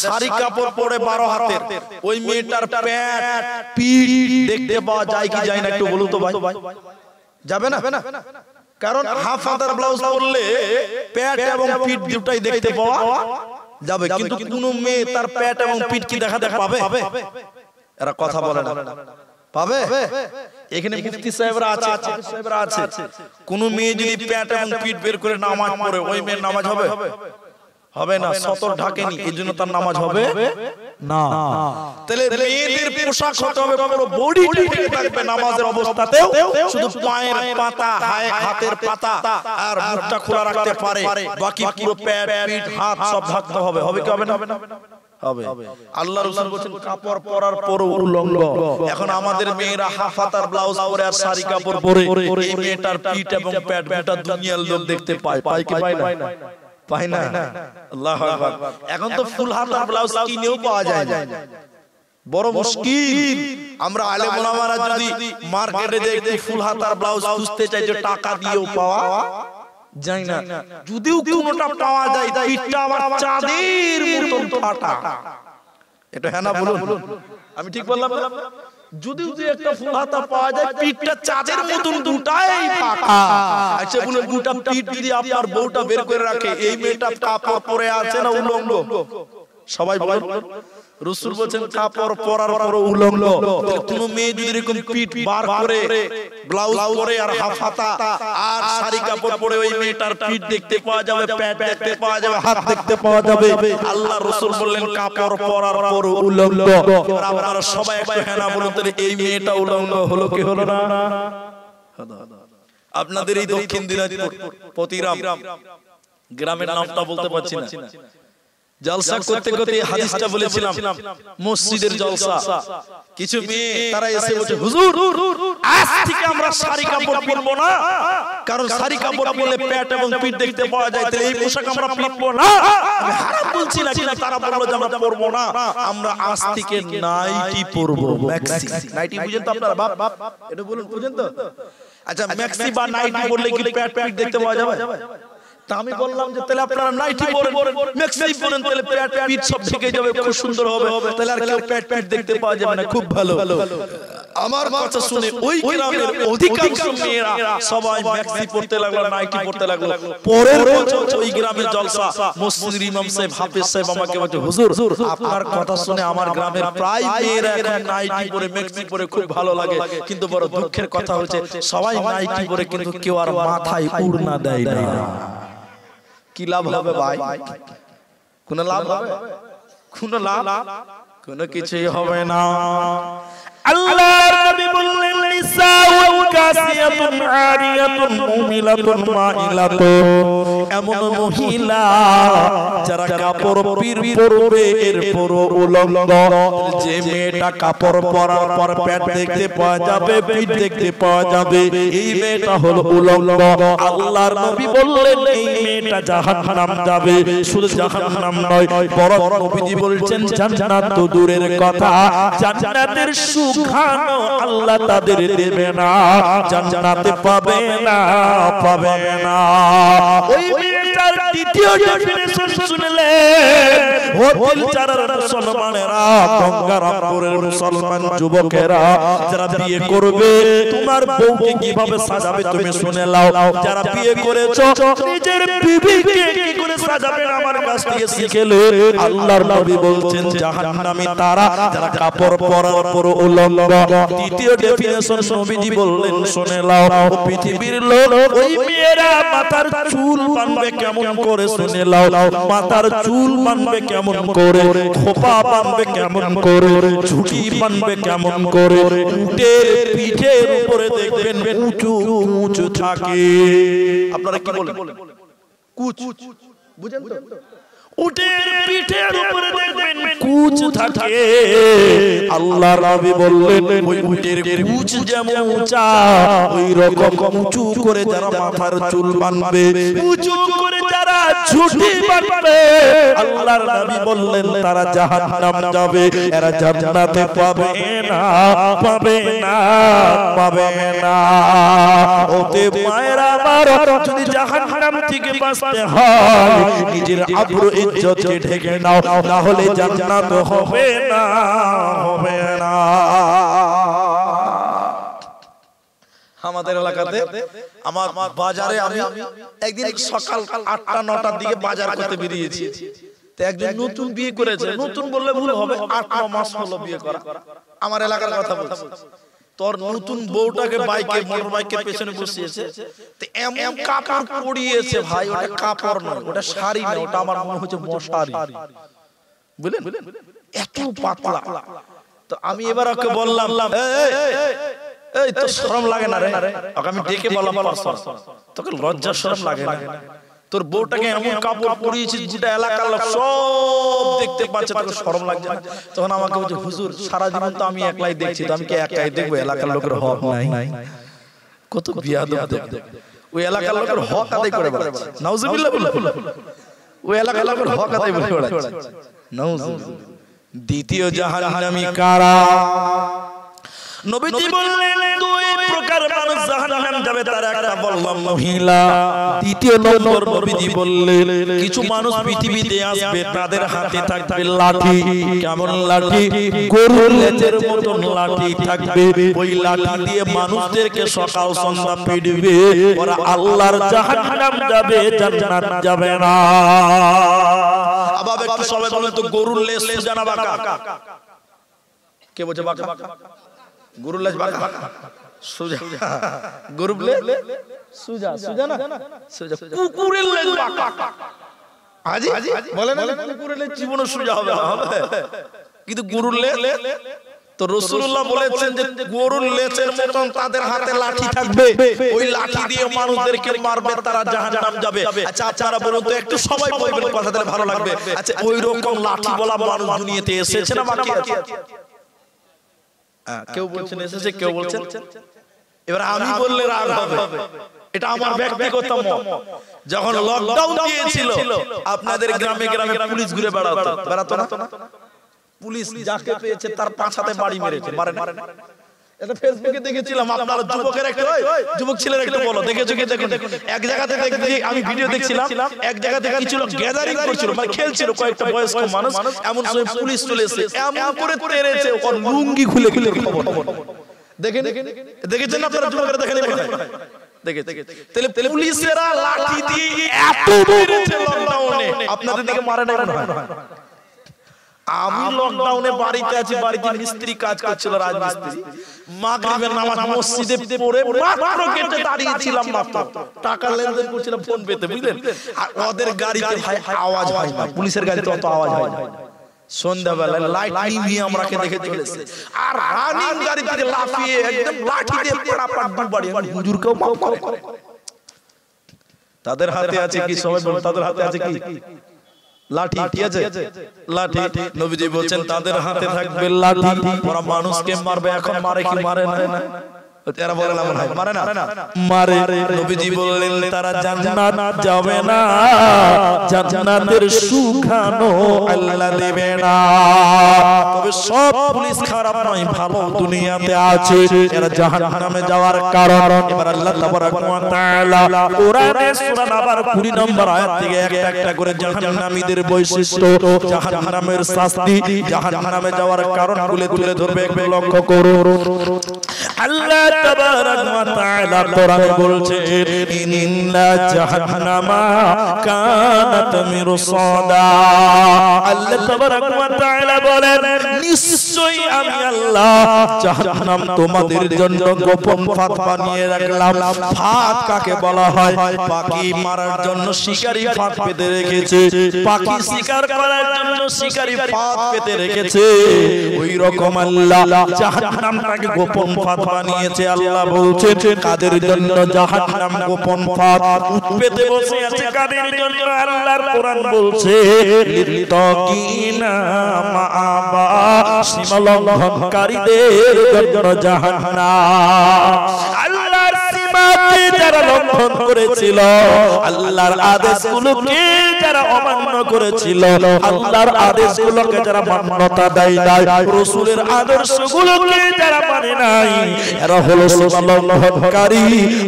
শাড়ি কাপড় পরে 12 হাতের, ওই মেয়েটার পেট পিঠ দেখতে পাওয়া যায় কি যায় না একটু বলুন তো ভাই? যাবে না? কারণ হাফ হাতার ব্লাউজ পরলে পেট এবং পিঠ দুটাই দেখতে পাওয়া যাবে, কিন্তু কোন মেয়ে তার পেট এবং পিঠ কি দেখাতে পাবে? এরা কথা বলে না, পাবে? এখানে মুফতি সাহেবরা আছে, কোন মেয়ে যদি পেট এবং পিঠ বের করে নামাজ পড়ে, ওই মেয়ের নামাজ হবে? হবে না, সতর ঢাকেনি, এইজন্য তার নামাজ হবে না। তাহলে মেয়েদের পোশাক হতে হবে পুরো বডি ঢেকে থাকবে নামাজের অবস্থাতেও, শুধু পায়ের পাতা, হাতের পাতা আর মুখটা খোলা রাখতে পারে, বাকি পুরো পেট পিঠ হাত সব ঢাকতে হবে। হবে কি হবে না? হবে। আল্লাহ রাসূল বলেন কাপড় পরার পরও উলঙ্গ। এখন আমাদের মেয়েরা হাফ হাতার ব্লাউজ পরে আর শাড়ি কাপড় পরে, এই মেয়েটার পিঠ এবং পেট গোটা দুনিয়ার লোক দেখতে পায়। পায় কি পায় না? পায় না। আল্লাহু আকবার। এখন তো ফুল হাতার ব্লাউজ কিনেও পাওয়া যায় না, বড় মুশকিল। আমরা আলেম ওলামারা যদি মার্কেটে যাই একটু ফুল হাতার ব্লাউজ খুঁজতে চাই, যে টাকা দিয়েও পাওয়া যায় না। যদিও কোনটা পাওয়া যায়, পিঠটা আবার চাঁদের মতন ফাটা। এটা হ্যাঁ না বলুন? আমি ঠিক বললাম না? যদিও যে একটা ফুল হাতা পাওয়া যায়, পিঠটা চাঁদের মতন দুটাই ফাটা। আচ্ছা বলুন, দুটা পিঠ যদি আপনার বউটা বের করে রাখে, এই মেয়েটা কাপড় পরে আছে না উলঙ্গ? সবাই বলেন। রাসূল বলেন কাপড় পরার পর উলঙ্গ। কোন মেয়ে যদি এরকম পিঠ বার করে ব্লাউজ পরে আর হাফ হাতা আর শাড়ি কাপড় পরে, ওই মেয়েটার পিঠ দেখতে পাওয়া যাবে, পেট দেখতে পাওয়া যাবে, হাত দেখতে পাওয়া যাবে। আল্লাহ রাসূল বললেন কাপড় পরার পর উলঙ্গ। আপনারা সবাই একটু হ্যাঁ না বলুন, তাহলে এই মেয়েটা উলঙ্গ হলো কি হলো না? আপনাদের এই দক্ষিণ দিনাজপুর পতিরাম গ্রামের নামটা বলতে পারছি না, জলসা করতে করতে হাদিসটা বলেছিলাম, মসজিদের জলসা। কিছু মেয়ে তারা এসে বলছে, হুজুর আজ থেকে আমরা শাড়ি কাপড় পরবো না, কারণ শাড়ি কাপড় পরলে পেট এবং পিঠ দেখতে পাওয়া যায়, তাহলে এই পোশাক আমরা পরবো না। আমি হারাম বলছি না, কিন্তু তারা বললো যে আমরা পরবো না, আমরা আজ থেকে নাইটি পরবো, ম্যাক্সি। নাইটি বুঝেন তো আপনারা? বাপ এটা বলুন, বুঝেন তো? আচ্ছা ম্যাক্সি বা নাইটি পরলে কি পেট পিঠ দেখতে পাওয়া যাবে? তা আমি বললাম যে তাহলে আপনারা নাইটি পরেন, ম্যাক্সি পরেন, তাহলে পেট পিঠ সব ঢেকে যাবে, খুব সুন্দর হবে, তাহলে আর কেউ পেট পিঠ দেখতে পাওয়া যাবে না। খুব ভালো। আমার কথা শুনে ওই গ্রামের অধিকাংশ মেয়েরা সবাই ম্যাক্সি পরতে লাগলো, নাইটি পরতে লাগলো। পরের বছর ওই গ্রামের জলসা, মসজিদের ইমাম সাহেব, হাফেজ সাহেব আমাকে বলছে, হুজুর আপনার কথা শুনে আমার গ্রামের প্রায় মেয়েরা এখন নাইটি পরে ম্যাক্সি পরে খুব ভালো লাগে, কিন্তু বড় দুঃখের কথা হচ্ছে সবাই নাইটি পরে, কিন্তু কেউ আর মাথায় উড়না দেয় না। কি লাভ হবে ভাই? কোন লাভ হবে? কোন লাভ? কোন কিছুই হবে না। আল্লাহর নবী বললেন নিসাউন কাসিয়াতুন আরিয়াতুন মুমিলাতুন মাইলাতুন, এমন মহিলা যারা কাপড় পরবে এরপর উলঙ্গ। যে মেয়েটা কাপড় পরার পর পেট দেখতে পাওয়া যাবে, পিঠ দেখতে পাওয়া যাবে, এই মেয়েটা হলো উলঙ্গ। আল্লাহর নবী বললেন এই মেয়েটা জাহান্নাম যাবে। শুধু জাহান্নাম নয়, বরং নবীজি বলেছেন জান্নাত তো দূরের কথা, জান্নাতের সুখানো আল্লাহ তাদের দেবে না, জান্নাতে পাবে না, পাবে না। ওই মেয়েটা এলাকার দ্বিতীয় ডেফিনিশন শুনলেন। ও দিলচারার মুসলমানেরা, গঙ্গারামপুরের মুসলমান যুবকেরা, যারা বিয়ে করবে তোমার বউকে কিভাবে সাজাবে তুমি শুনে নাও। যারা বিয়ে করেছো নিজের বিবিকে কি করে সাজাবেন আমার কাছ থেকে শিখেলে। আল্লাহর নবী বলছেন জাহান্নামী তারা যারা কাপড় পরার পর উলঙ্গ। দ্বিতীয় ডেফিনিশন নবীজি বললেন শুনে নাও। পৃথিবীর লোক ওই মেয়েরা মাথার চুল বাঁধবে কেমন করে শুনে নাও। মাথার চুল বাঁধবে কেমন করে, খোপা বাঁধবে কেমন করে, ঝুঁটি বাঁধবে কেমন করে, উটের পিঠের উপরে দেখবেন উঁচু উঁচু থাকে। আপনারা কি বলেন? কুচ বুঝেন তো? উটের পিঠের উপরে দেখবেন কুচ থাকে। আল্লাহর নবী বললেন ওই উটের কুচ যেমন উঁচা ওই রকম উঁচু করে যারা মাথার চুল বাঁধবে, উঁচু করে যারা ঝুঁটি বাঁধবে, আল্লাহর নবী বললেন তারা জাহান্নাম যাবে, এরা জান্নাতে পাবে না, পাবে না, পাবে না। ওতে মায়েরা আমার যদি জাহান্নাম থেকে বাঁচতে হয় নিজের আব্রু ইজ্জতকে ঢেকে নাও, না হলে জান্নাত হবে না, হবে না। আমাদের এলাকাতে আমার বাজারে আমি একদিন সকাল ৮টা-৯টার দিকে বাজার করতে বেরিয়েছি। তো একজন নতুন বিয়ে করেছে, নতুন বললে ভুল হবে, ৮-৯ মাস হলো বিয়ে করা। আমার এলাকার কথা বলছি। তোর নতুন বউটাকে বাইকে মোটর বাইকের পেছনে বসিয়েছে, তো এমন কাপড় পরিয়েছে ভাই, ওটা কাপড় নয়, ওটা শাড়ি না, ওটা আমার মনে হচ্ছে মশারি, বুঝলেন? এত পাতলা। তো আমি এবার ওকে বললাম এই তো শরম লাগে না রে? ওকে আমি ডেকে বললাম তোকে লজ্জা শরম লাগে না? তোর বউটাকে এমন কাপড় পরিয়েছিস যেটা এলাকার লোক সব দেখতে পাচ্ছে, তোকে শরম লাগছে না? তখন আমাকে বলছে হুজুর সারা জীবন তো আমি একলাই দেখছি, তো আমি কি একাই দেখবো? এলাকার লোকের হক নাই? কত বিয়াদব! ওই এলাকার লোকের হক আদায় করে বেড়াচ্ছে, নাউজুবিল্লাহ বলে। ওই এলাকার লোকের হক আদায় করে বেড়াচ্ছে, নাউজুবিল্লাহ। দ্বিতীয় জাহান্নামী কারা? নবীজি বললেন দুই প্রকার মানুষ জাহান্নাম যাবে, তার একটা বললাম মহিলা। দ্বিতীয় নম্বর নবীজি বললেন কিছু মানুষ পৃথিবীতে আসবে, তাদের হাতে থাকবে লাঠি। কেমন লাঠি? গরুর লেজের মতন লাঠি থাকবে। ওই লাঠি দিয়ে মানুষদেরকে সকাল সন্ধ্যা পিটবে। ওরা আল্লাহর জাহান্নাম যাবে, জান্নাত যাবে না। আবার একটু সবাই বলেন তো গরুর লেজ সোজা না বাঁকা? কে বলছে বাঁকা? গরুর লেজ বাঁকা সোজা, গরুর লেজ সোজা, সোজা না সোজা। কুকুরের লেজ বাঁকা। আজি বলেন না কুকুরের লেজ জীবনে সোজা হবে না, হবে? কিন্তু গরুর লেজ তো রাসূলুল্লাহ বলেছেন যে গরুর লেজের মতন তাদের হাতে লাঠি থাকবে, ওই লাঠি দিয়ে মানুষদেরকে মারবে, তারা জাহান্নাম যাবে। আচ্ছা আপনারা বলুন তো, একটু সবাই বলবেন, কথা দিলে ভালো লাগবে। আচ্ছা ওই রকম লাঠি বলা মানুষ দুনিয়াতে এসেছে না বাকি আছে? কেউ বলছেন এসেছে, কেউ বলছেন। এবার আমি বললে রাগ হবে, এটা আমার ব্যক্তিগত মত। যখন লকডাউন দিয়েছিল আপনাদের গ্রামে গ্রামে পুলিশ ঘুরে বেড়াতো না? পুলিশ যাকে পেয়েছে তার পাছাতে বাড়ি মেরেছে, মারে না? এটা ফেসবুকে দেখেছিলাম। আপনারা যুবকের একটা যুবক ছিলেন, একটু বলো দেখেছো কি? দেখুন এক জায়গা থেকে আমি ভিডিও দেখছিলাম, এক জায়গা থেকে কি ছিল, গ্যাদারিং করছিল, মানে খেলছিল কয়েকটা বয়স্ক মানুষ। এমন সময় পুলিশ চলে এসে এমন করে তেড়েছে, ওর লুঙ্গি খুলে খুলে খবর দেখেছেন আপনারা? যুবকেরা দেখেন তাহলে পুলিশেরা লাঠি দিয়ে এত মেরেছে লকডাউনে। আপনাদের দিকে মারে না? আমি লকডাউনে বাড়িতে আছি, বাড়িতে মিস্ত্রি কাজ করছিল, রাজমিস্ত্রি। মাগরিবের নামাজ মসজিদে পড়ে মাত্র গেটে দাঁড়িয়েছিলাম, মাত্র টাকা লেনদেন করছিলাম ফোন পেতে, বুঝলেন? আর ওদের গাড়িতে ভাই আওয়াজ হয় না, পুলিশের গাড়িতে অত আওয়াজ হয় না। সন্ধ্যাবেলা লাইট নিভিয়ে আমরা দেখে চলেছে, আর রানিং গাড়ি থেকে লাফিয়ে একদম লাঠি দিয়ে পাড়াপাড় দুবাড়ি। হুজুরকেও মাফ করে। তাদের হাতে আছে কি? সবাই বলেন তাদের হাতে আছে কি? লাঠি। ঠিক আছে, লাঠি। নবীজি বলছেন তাদের হাতে থাকবে লাঠি, ওরা মানুষকে মারবে। এখন মারে কি? মারে না। এরা বলে না মারে না মারে নবীজি বললেন তারা জান্নাত যাবে না জান্নাতের সুখানো আল্লাহ দেবে না তবে সব পুলিশ খারাপ নয় ভালো দুনিয়াতে আছে এরা জাহান্নামে যাওয়ার কারণ এবার আল্লাহ তাবারাক ওয়া তাআলা কোরআনে সূরা নাবার 20 নম্বর আয়াত থেকে একটা একটা করে জাহান্নামীদের বৈশিষ্ট্য জাহান্নামের শাস্তি জাহান্নামে যাওয়ার কারণগুলো তুলে ধরবে একটু লক্ষ্য করুন আল্লাহ তাবারাক ওয়া তাআলা কোরআনে বলছে ইন্না জাহান্নামা কানাত মিরসাদা আল্লাহ তাবারাক ওয়া তাআলা বলেন নিশ্চয়ই আমি আল্লাহ জাহান্নাম তোমাদের জন্য গোপন ফাঁদ বানিয়ে রাখলাম ফাঁদ কাকে বলা হয় পাখি মারার জন্য শিকারী ফাঁদ পেতে রেখেছে পাখি শিকার করার জন্য শিকারী ফাঁদ পেতে রেখেছে ওই রকম আল্লাহ জাহান্নামটাকে গোপন ফাঁদ বানিয়েছে আল্লাহ বলছেন কাদের জন্য জাহান্নাম গোপন ফাঁদ পেতে বসে আছে কাদের জন্য আল্লাহর কোরআন বলছে লিতাকিনা মাআবা সীমালঙ্ঘনকারীদের জন্য জাহান্নাম আল্লাহর সীমাকে যারা লঙ্ঘন করেছিল আল্লাহর আদেশগুলোকে যারা অমান্য করেছিল আল্লাহর আদেশগুলোকে যারা মান্যতা দেয় নাই রাসূলের আদর্শগুলোকে যারা মানে নাই এরা হলো সীমালঙ্ঘনকারী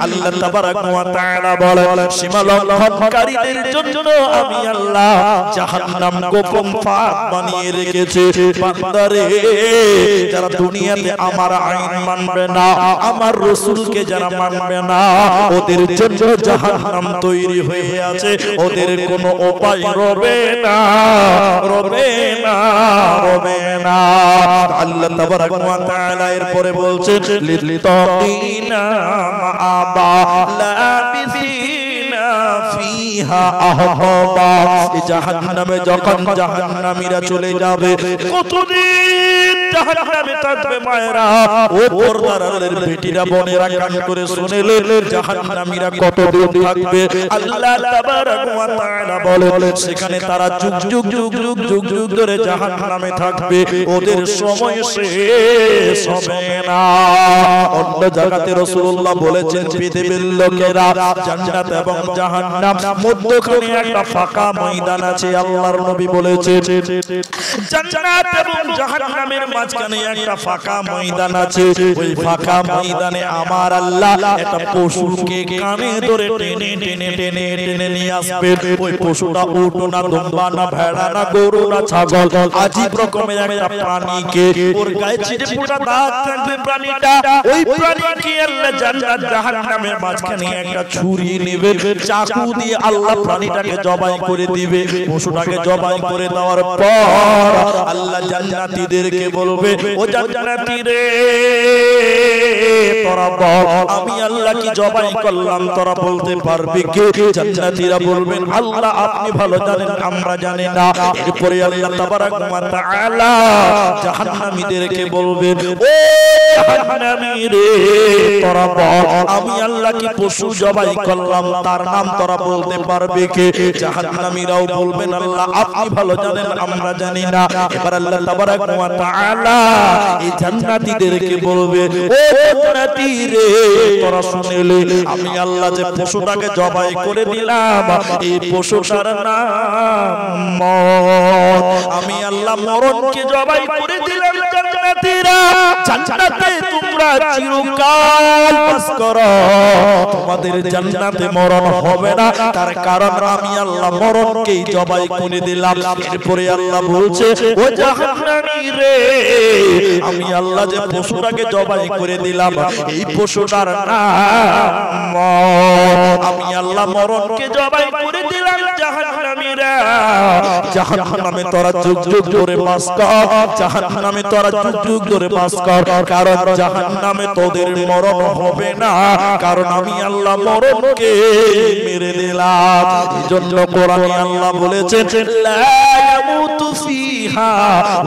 আল্লাহ তাবারাক ওয়া তাআলা বলেন সীমালঙ্ঘনকারীদের জন্য আমি আল্লাহ জাহান্নাম গোপন ফাঁদ বানিয়ে রেখেছি বান্দারে যারা দুনিয়াতে আমার আইন মানবে না আমার রাসূলকে যারা মানবে না ওদের জন্য জাহান্নাম তৈরি হয়ে আছে ওদের কোনো উপায় রবে না রবে না রবে না আল্লাহ তাবারাক ওয়া তাআলা এরপরে বলছেন লিতাকিনা মাআবা লাবিসিনা ফিহা আহবা এই জাহান্নামে যখন জাহান্নামীরা চলে যাবে কতদিন জাহান্নামে থাকবে মায়েরা ও পর্দারের বেটিরা বোনেরা কান করে শুনেলেন জাহান্নামীরা কতদিন থাকবে আল্লাহ তাবারাক ওয়া তাআলা বলেন সেখানে তারা যুগ যুগ যুগ যুগ যুগ যুগ ধরে জাহান্নামে থাকবে ওদের সময় শেষ হবে না অন্য জায়গাতে রাসূলুল্লাহ বলেছেন পৃথিবীর লোকেরা জান্নাত এবং জাহান্নাম মধ্যখানে একটা ফাঁকা ময়দান আছে আল্লাহর নবী বলেছেন জান্নাত এবং জাহান্নামের মাঝখানে একটা ফাঁকা ময়দান আছে ওই ফাঁকা ময়দানে আমার আল্লাহ একটা পশুকে কানে ধরে টেনে টেনে টেনে টেনে নিয়ে আসবে ওই পশুটা উট না দুম্বা না ভেড়া না গরু না ছাগল আজীব রকমের একটা প্রাণীকে ওর গায়ে ছিটেফোঁটা দাগ থাকবে প্রাণীটা ওই প্রাণীকে আল্লাহ জান্নাত জাহান্নামের মাঝখানে একটা ছুরি নেবে চাকু দিয়ে আল্লাহ প্রাণীটাকে জবাই করে দিবে পশুটাকে জবাই করে দেওয়ার পর আল্লাহ জান্নাতীদেরকে বলবে ও জান্নাতী রে তোরা বল আমি আল্লাহ কি জবাই করলাম তোরা বলতে পারবি কি জান্নাতীরা বলবেন আল্লাহ আপনি ভালো জানেন আমরা জানি না এরপরে আল্লাহ তাবারাক ওয়া তাআলা জাহান্নামীদেরকে বলবেন ও জাহান্নামী রে তোরা বল আমি আল্লাহ কি পশু জবাই করলাম তার নাম তোরা বলতে পারবি কি জাহান্নামীরাও বলবেন আল্লাহ আপনি ভালো জানেন আমরা জানি না এবার আল্লাহ তাবারাক ওয়া তাআলা এই জান্নাতীদেরকে বলবে ও জান্নাতী রে তোরা শুনলে আমি আল্লাহ যে পশুটাকে জবাই করে দিলাম এই পশুটার নাম মরণ আমি আল্লাহ মরণকে জবাই করে দিলাম জান্নাতীরা জান্নাতে তোমরা চিরকাল বাস করো তোমাদের জান্নাতে মরণ হবে না তার কারণ আমি আল্লাহ মরণকেই জবাই করে দিলাম এরপরে আল্লাহ বলছে ও জাহান্নামী রে আমি আল্লাহ যে পশুটাকে জবাই করে দিলাম এই পশুটার নাম আমি আল্লাহ মরণকে জবাই করে দিলাম জাহান্নামীরা জাহান্নামে তোরা যুগ যুগ ধরে বাস কর জাহান্নামে তোরা যুগ যুগ ধরে বাস কর কারণ জাহান্নামে তোদের মরণ হবে না কারণ আমি আল্লাহ মরণকে মেরে দিলাম এজন্য কোরআনে আল্লাহ বলেছেন লা ইয়ামুতু ফিহা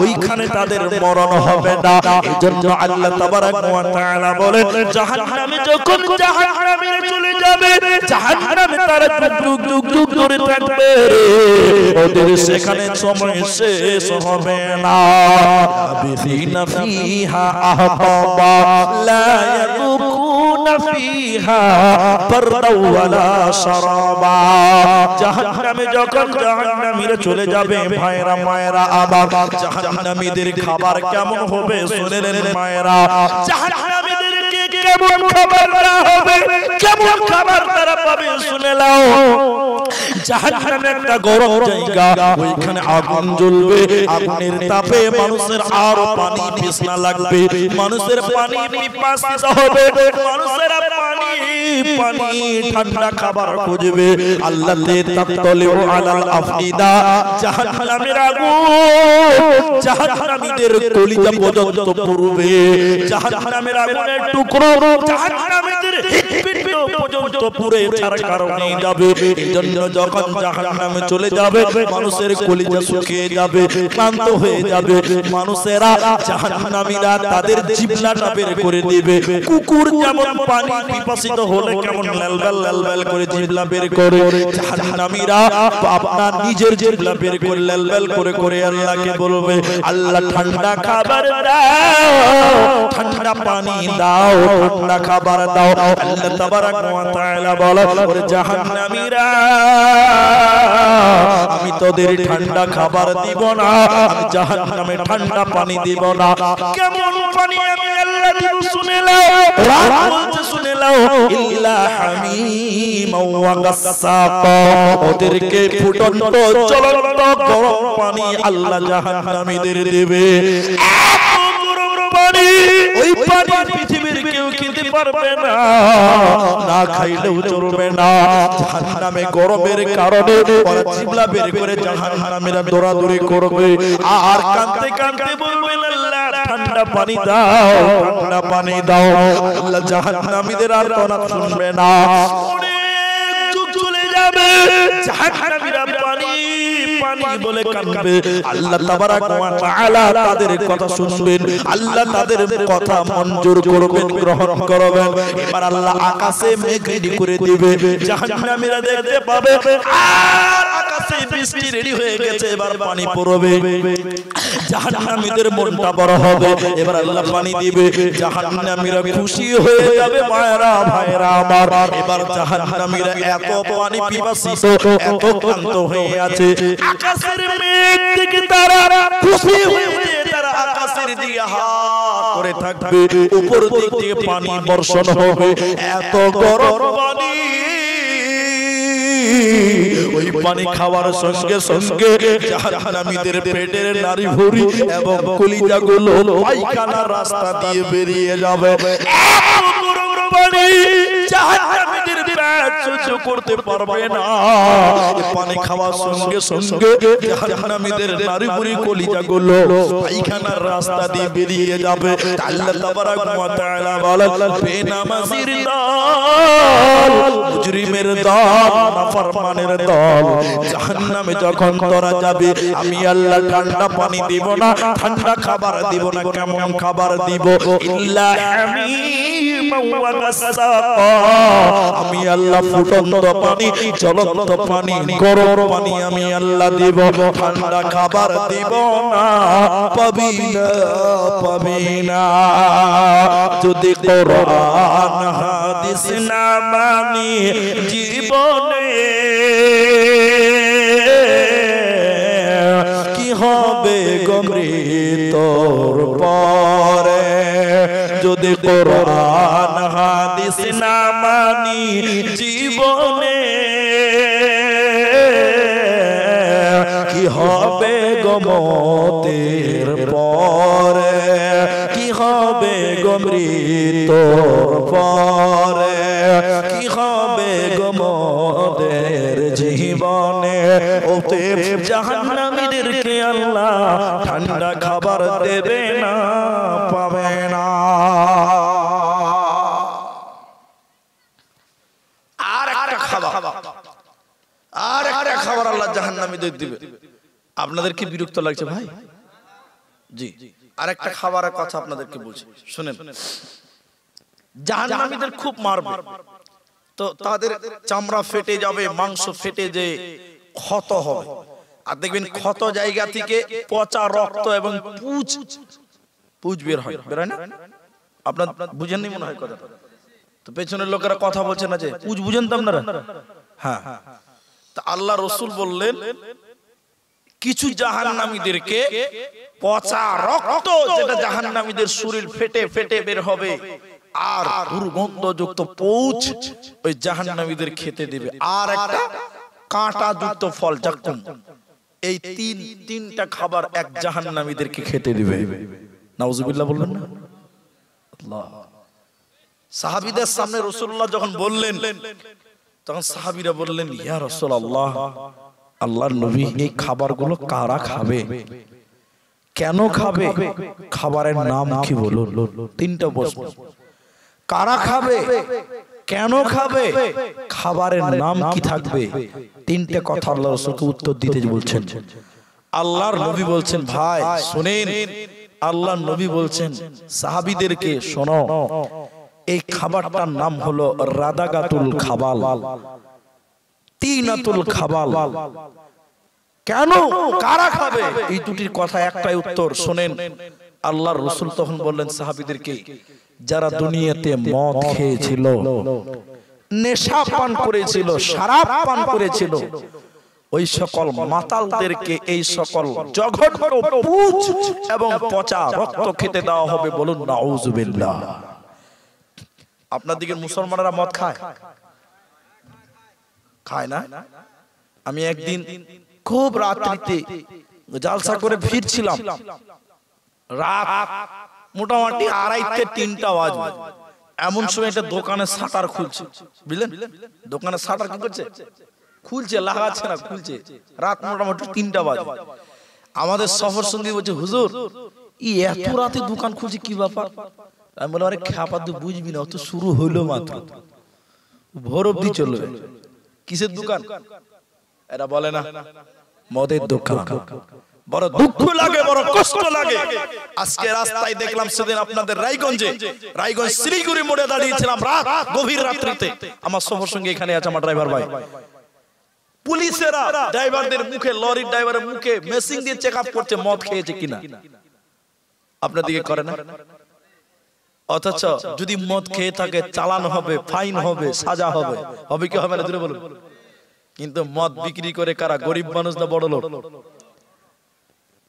ওইখানে তাদের মরণ হবে না এজন্য আল্লাহ তাবারাক ওয়া তাআলা বলেন জাহান্নামে যখন জাহান্নামে চলে যাবে জাহান্নামে তারা যুগ যুগ যুগ ধরে থাকবে ওদের সেখানে সময় শেষ হবে না বিনা ফিহা আহকাবা লা ইয়াকুনা ফিহা বারদা ওয়ালা শারাবা জাহান্নামে যখন জাহান্নামীরা চলে যাবে ভাইরা মায়েরা আবার জাহান্নামীদের খাবার কেমন হবে শুনেলেন মায়েরা জাহান্নামীদেরকে কেমন খাবার দেওয়া হবে কেমন খাবার তারা পাবে শুনে নাও জাহান্নাম একটা গরম জায়গা ওইখানে আগুন জ্বলবে আগুনের তাপে মানুষের আরো পানি তৃষ্ণা লাগবে মানুষের পানি পিপাসিত হবে মানুষের পানি ঠান্ডা খাবার খুঁজবে আল্লাহ তাতালিউ আলাল আফিদা জাহান্নামের আগুন জাহান্নামীদের কলিজা পর্যন্ত পুড়বে জাহান্নামের আগুনের টুকরো জাহান্নামীদের হৃৎপিণ্ড পর্যন্ত পুড়ে ছারখার হয়ে যাবে এজন্য যখন জাহান্নামে চলে যাবে মানুষের কলিজা শুকিয়ে যাবে ক্লান্ত হয়ে যাবে মানুষেরা জাহান্নামীরা তাদের জিহ্বাটা বের করে দিবে কুকুর যেমন পানি পিপাসিত হলে কেমন লালবাল লালবাল করে জিহ্বা বের করে জাহান্নামীরা আপনার নিজের জিহ্বা বের করে লালবাল করে করে আল্লাহকে বলবে আল্লাহ ঠান্ডা খাবার দাও ঠান্ডা পানি দাও ঠান্ডা খাবার দাও আল্লাহ তাবারাক ওয়া তাআলা বলে ওরে জাহান্নামীরা আমি তোদের ঠান্ডা খাবার দিব না আমি জাহান্নামে ঠান্ডা পানি দিব না কেমন পানি আমি আল্লাহ দিব শুনে নাও রাত বলতে শুনে নাও ইল্লা হামিম ওয়া গাসসাকা ওদেরকে ফুটন্ত জ্বলন্ত গরম পানি আল্লাহ জাহান্নামীদের দেবে ওই পানি পৃথিবীর কেউ খেতে পারবে না না খাইলেও চলবে না জাহান্নামে গরমের কারণে ওরা জিহ্বা বের করে জাহান্নামীরা দৌড়াদৌড়ি করবে আর কাঁদতে কাঁদতে বলবে আল্লাহ ঠান্ডা পানি দাও ঠান্ডা পানি দাও আল্লাহ জাহান্নামীদের আর কথা শুনবে না অনেক যুগ চলে যাবে জাহান্নামীরা পানি পানি বলে কাঁদবে আল্লাহ তাবারাক ওয়া তাআলা তাদের কথা শুনবেন আল্লাহ তাদের কথা মঞ্জুর করবেন গ্রহণ করবেন এবার আল্লাহ আকাশে মেঘ রেডি করে দিবে জাহান্নামীরা দেখতে পাবে আর আকাশে বৃষ্টি রেডি হয়ে গেছে এবার পানি পড়বে জাহান্নামীদের মনটা বড় হবে এবার আল্লাহ পানি দিবে জাহান্নামীরা খুশি হয়ে যাবে মায়েরা ভাইরা আমার এবার জাহান্নামীরা এত পানি পিপাসিত এত ক্লান্ত হয়ে আছে আকাশের মেঘ থেকে তারা খুশি হয়ে তারা আকাশের দিকে হাত করে থাকবে উপর দিক থেকে পানি বর্ষণ হবে এত গরম পানি ওই পানি খাওয়ার সঙ্গে সঙ্গে জাহান্নামীদের পেটের নাড়ি ভুঁড়ি এবং কলিজাগুলো পায়খানার রাস্তা দিয়ে বেরিয়ে যাবে এত গরম পানি জাহান্নামীদের পেট সহ্য করতে পারবে না পানি খাওয়ার সঙ্গে সঙ্গে জাহান্নামীদের নাড়ি ভুঁড়ি কলিজাগুলো পায়খানার রাস্তা দিয়ে বেরিয়ে যাবে আল্লাহ তাবারাক ওয়া তাআলা বলেন বেনামাজির দল মুজরিমের দল নাফরমানের দল জাহান্নামে যখন তোরা যাবে আমি আল্লাহ ঠান্ডা পানি দিব না ঠান্ডা খাবার দিব না কেমন খাবার দিব ইল্লা হামিম ওয়া গাসসাকা আমি আল্লাহ ফুটন্ত পানি জ্বলন্ত পানি গরম পানি আমি আল্লাহ দিব ঠান্ডা খাবার দিব না পাবি না যদি কোরআন হাদিস না মানি জীবনে কি হবে গমরি তোর পরে যদি কোরআন হাদিস না মানি জীবনে কি হবে গমতের পরে কি হবে গমরি তোর পরে কি হবে গমতের জীবনে ওতে জাহান্নামীদেরকে আল্লাহ ঠান্ডা খাবার দেবে না পাবে না আর একটা খাবার আল্লাহ জাহান্নামীদের দিবে আপনাদের কি বিরক্ত লাগছে ভাই? জি, আরেকটা খাবারের কথা আপনাদেরকে বলছি, শুনেন। জাহান্নামীদের খুব মারবে, তো তাদের চামড়া ফেটে যাবে, মাংস ফেটে যে ক্ষত হবে, আর দেখবেন ক্ষত জায়গা থেকে পচা রক্ত এবং পুঁজ বের হয়, বের হয় না? আপনার বুঝেননি মনে হয় কথা, তো পেছনের লোকেরা কথা বলছে না যে পুঁজ বুঝেন তো আপনারা? হ্যাঁ, তা আল্লাহ রসুল বললেন কিছু জাহান্নামীদেরকে পচা রক্ত, যেটা জাহান্নামীদের শরীর ফেটে ফেটে বের হবে, আর দুর্গন্ধযুক্ত পৌঁছ ওই জাহান্নামীদের খেতে দেবে, আর একটা কাঁটাযুক্ত ফল জাক্কুম, এই তিনটা খাবার এক জাহান্নামীদেরকে খেতে দিবে। নাউজুবিল্লাহ বললেন না? আল্লাহ। সাহাবীদের সামনে রাসূলুল্লাহ যখন বললেন, তখন সাহাবীরা বললেন, ইয়া রাসূলুল্লাহ, আল্লাহর নবী, এই খাবারগুলো কারা খাবে, কেন খাবে, খাবারের নাম কি বলুন? তিনটা প্রশ্ন। কারা খাবে, কেন খাবে, খাবারের নাম কি থাকবে, তিনটা কথা আল্লাহ রাসূলকে উত্তর দিতে বলছেন। আল্লাহর নবী বলছেন, ভাই শুনেন, আল্লাহর নবী বলছেন সাহাবীদেরকে, শোনো, এই খাবারটার নাম হলো রাদাগাতুল খাবাল, তিনাতুল খাবাল। কেন, কারা খাবে, এই দুটির কথা একটাই উত্তর, শোনেন। আল্লাহর রাসূল তখন বললেন সাহাবীদেরকে, যারা দুনিয়াতে মদ খেয়েছিল, নেশা পান করেছিল, শরাব পান করেছিল, ওই সকল মাতালদেরকে এই সকল জঘন্য পুঁজ এবং পচা রক্ত খেতে দেওয়া হবে। বলুন নাউজুবিল্লাহ। আপনার দিকে মুসলমানেরা মদ খায়? খায় না? আমি একদিন খুব রাত্রিতে জালসা করে ফিরছিলাম, রাত মোটামুটি 2:30-3টা বাজে, এমন সময় একটা দোকানের শাটার খুলছে, বুঝলেন? দোকানের শাটার কি করছে? খুলছে, লাগাচ্ছে না, খুলছে। রাত মোটামুটি 3টা বাজে। আমাদের সফর সঙ্গী বলছে, হুজুর, ই এত রাতে দোকান খুলছে, কি ব্যাপার? আমি বললাম, আরে খ্যাপা, তুই বুঝবি না, অত শুরু হইলো মাত্র, ভোর অবধি চলবে। কিসের দোকান? এরা বলে না মদের দোকান। বড় দুঃখ লাগে, বড় কষ্ট লাগে। আজকে রাস্তায় দেখলাম, সেদিন আপনাদের রায়গঞ্জ শিলিগুড়ি মোড়ে দাঁড়িয়েছিলাম, রাত গভীর রাত্রিতে। আমার সফর সঙ্গে এখানে আছে, আমার ড্রাইভার ভাই। পুলিশেরা ড্রাইভারদের মুখে, লরির ড্রাইভারের মুখে মেশিন দিয়ে চেক আপ করছে মদ খেয়েছে কিনা। আপনার দিকে করে না? অথচ যদি মদ খেয়ে থাকে চালান হবে, ফাইন হবে, সাজা হবে, হবে কি হবে না জোরে বলুন? কিন্তু মদ বিক্রি করে কারা? গরিব মানুষ না বড় লোক?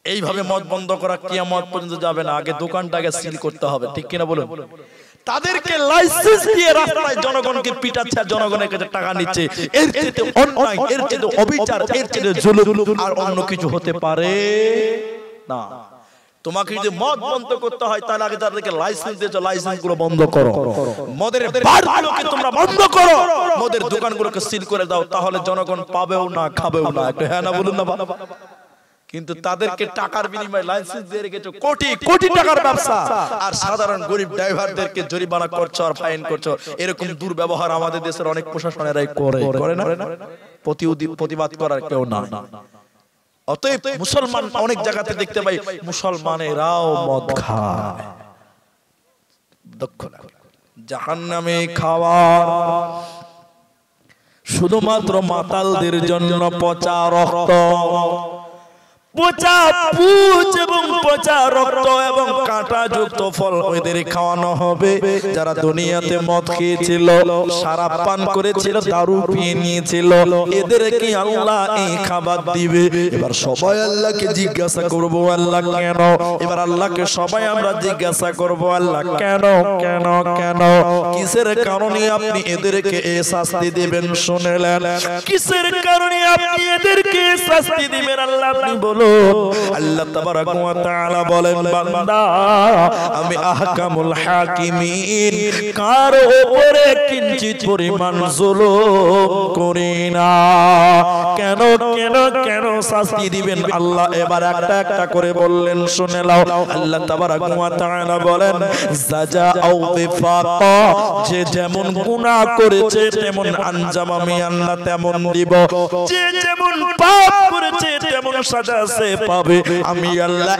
এইভাবে মদ বন্ধ করা কিয়ামত পর্যন্ত যাবে না, আগে দোকানটাকে সিল করতে হবে, ঠিক কিনা বলুন? তাদেরকে লাইসেন্স দিয়ে রাস্তায় জনগণকে পিটাচ্ছে, জনগণের কাছে টাকা নিচ্ছে, এর চেয়ে অন্যায়, এর চেয়ে অবিচার, এর চেয়ে জুলুম আর অন্য কিছু হতে পারে না। তোমাকে যদি মদ বন্ধ করতে হয়, তাহলে আগে তাদেরকে লাইসেন্স দিয়েছো, লাইসেন্স গুলো বন্ধ করো, মদের বারগুলোকে তোমরা বন্ধ করো, মদের দোকানগুলোকে সিল করে দাও, তাহলে জনগণ পাবেও না, খাবেও না। একটু হ্যাঁ না বলুন না বাবা। কিন্তু তাদেরকে টাকার বিনিময়ে লাইসেন্স দিয়ে রেখেছো, কোটি কোটি টাকার ব্যবসা, আর সাধারণ গরিব ড্রাইভারদেরকে জরিমানা করছো আর ফাইন করছো। এরকম দুর্ব্যবহার আমাদের দেশের অনেক প্রশাসনেরাই করে না, প্রতিবাদ করার কেউ না। অতএব মুসলমান অনেক জায়গাতে দেখতে পাই মুসলমানেরাও মদ খায়। জাহান্নামে খাওয়ার শুধুমাত্র মাতালদের জন্য, পচা রক্ত, পচা পুঁজ এবং পচা রক্ত এবং কাঁটা যুক্ত ফল ওদের খাওয়ানো হবে। যারা দুনিয়াতে মদ খেয়েছিল, শরাব পান করেছিল, দারু পিয়ে নিয়েছিল, এদেরকে আল্লাহ এই খাবার দিবে। এবার সবাই আল্লাহকে জিজ্ঞাসা করব, আল্লাহ কেন? এবার আল্লাহকে সবাই আমরা জিজ্ঞাসা করব, আল্লাহ কেন কেন কেন, কিসের কারণে আপনি এদেরকে এই শাস্তি দিবেন? শুনলেন, কিসের কারণে আপনি এদেরকে শাস্তি দিবেন? আল্লাহ আপনি বলুন। আল্লাহ তাবারক ওয়া তাআলা বলেন, বান্দা, আমি আহকামুল হাকিমিন, কারো উপরে কিঞ্চিত পরিমাণ জুলুম করি না। কেন কেন কেন শাস্তি দিবেন আল্লাহ এবার একটা একটা করে বললেন, শুনে নাও। আল্লাহ তাবারক ওয়া তাআলা বলেন, সাজা আও বিফাকা, যে যেমন গুনাহ করেছে তেমন আঞ্জাম আমি আল্লাহ তেমন দিব, যে যেমন পাপ করেছে তেমন সাজা সে পাবে, আমি আল্লাহ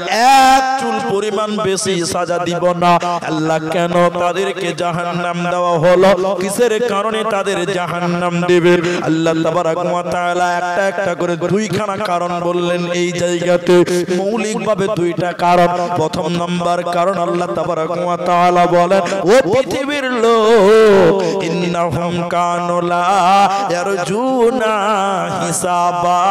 এক চুল পরিমাণ বেশি সাজা দিব না। আল্লাহ কেন তাদেরকে জাহান্নাম দেওয়া হলো, কিসের কারণে তাদের জাহান্নাম দেবে? আল্লাহ তাবারক ওয়া তাআলা একটা একটা করে দুইখানা কারণ বললেন এই জায়গাতে, মৌলিকভাবে দুইটা কারণ। প্রথম নাম্বার কারণ আল্লাহ তাবারক ওয়া তাআলা বলেন, ও পৃথিবীর লোক, ইন্নাহুম কানু লা ইয়ারজুনা হিসাবা,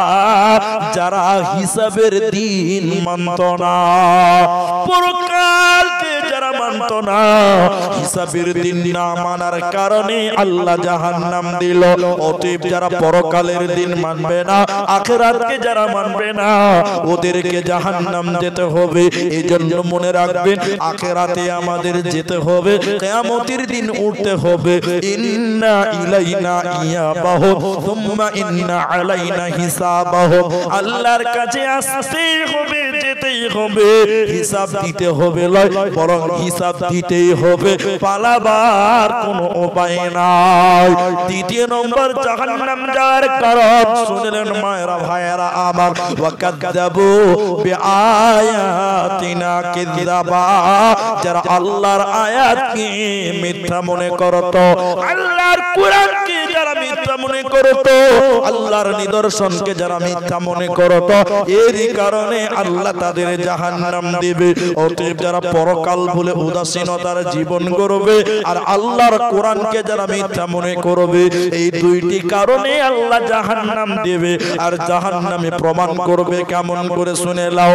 যারা হিসাবের দিন মানত না, পরকালকে যারা মানত না, হিসাবের দিন না মানার কারণে আল্লাহ জাহান্নাম দিল। অতএব যারা পরকালের দিন মানবে না, আখিরাতকে যারা মানবে না, ওদেরকে জাহান্নাম যেতে হবে। এজন্য মনে রাখবেন, আখিরাতে আমাদের যেতে হবে, কিয়ামতের দিন উঠতে হবে। ইন্না ইলাইনা ইয়াবাহু সুম্মা ইন্না আলাইনা হিসাবাহু, আল্লাহর কাছে আসতেই হবে, যেতেই হবে, হিসাব দিতে হবে লয়, বরং হিসাব দিতেই হবে, পালাবার কোনো উপায় নাই। দ্বিতীয় নম্বর জাহান্নাম যাওয়ার কারণ শুনলেন মায়েরা ভাইয়েরা আমার, ওয়াকাযাবু বিআয়াতিনা কিযাবা, যারা আল্লাহর আয়াতকে মিথ্যা মনে করত, আল্লাহর কোরআনকে যারা মিথ্যা মনে করত, আল্লাহর নিদর্শনকে যারা মিথ্যা মনে করত, এরই কারণে আল্লাহ তাদের জাহান্নাম দিবে। অতএব যারা পরকাল বলে উদাসীনতার জীবন করবে আর আল্লাহর কোরআনকে যারা মিথ্যা মনে করবে, এই দুইটি কারণে আল্লাহ জাহান্নাম দেবে। আর জাহান্নামে প্রমাণ করবে কেমন করে শুনে নাও,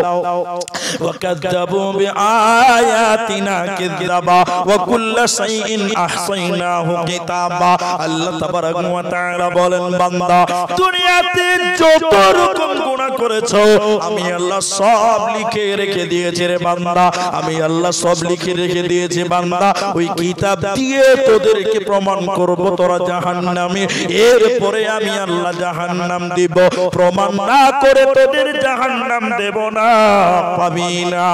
ওয়াকাযাবু বিআয়াতিনা কিযাবা ওয়া কুল্লু শাইইন আহসাইনাহু কিতাবা। আল্লাহ তাবারক ওয়া তাআলা বলেন, বান্দা দুনিয়াতে যত রকম গুনাহ করেছো আমি আল্লাহ সব লিখে রেখে দিয়েছি রে বান্দা, আমি আল্লাহ সব লিখে রেখে দিয়েছি বান্দা। ওই কিতাব দিয়ে তোদেরকে প্রমাণ করব তোরা জাহান্নামী, এরপরে আমি আল্লাহ জাহান্নাম দিব। প্রমাণ না করে তোদের জাহান্নাম দেব না, পাবি না।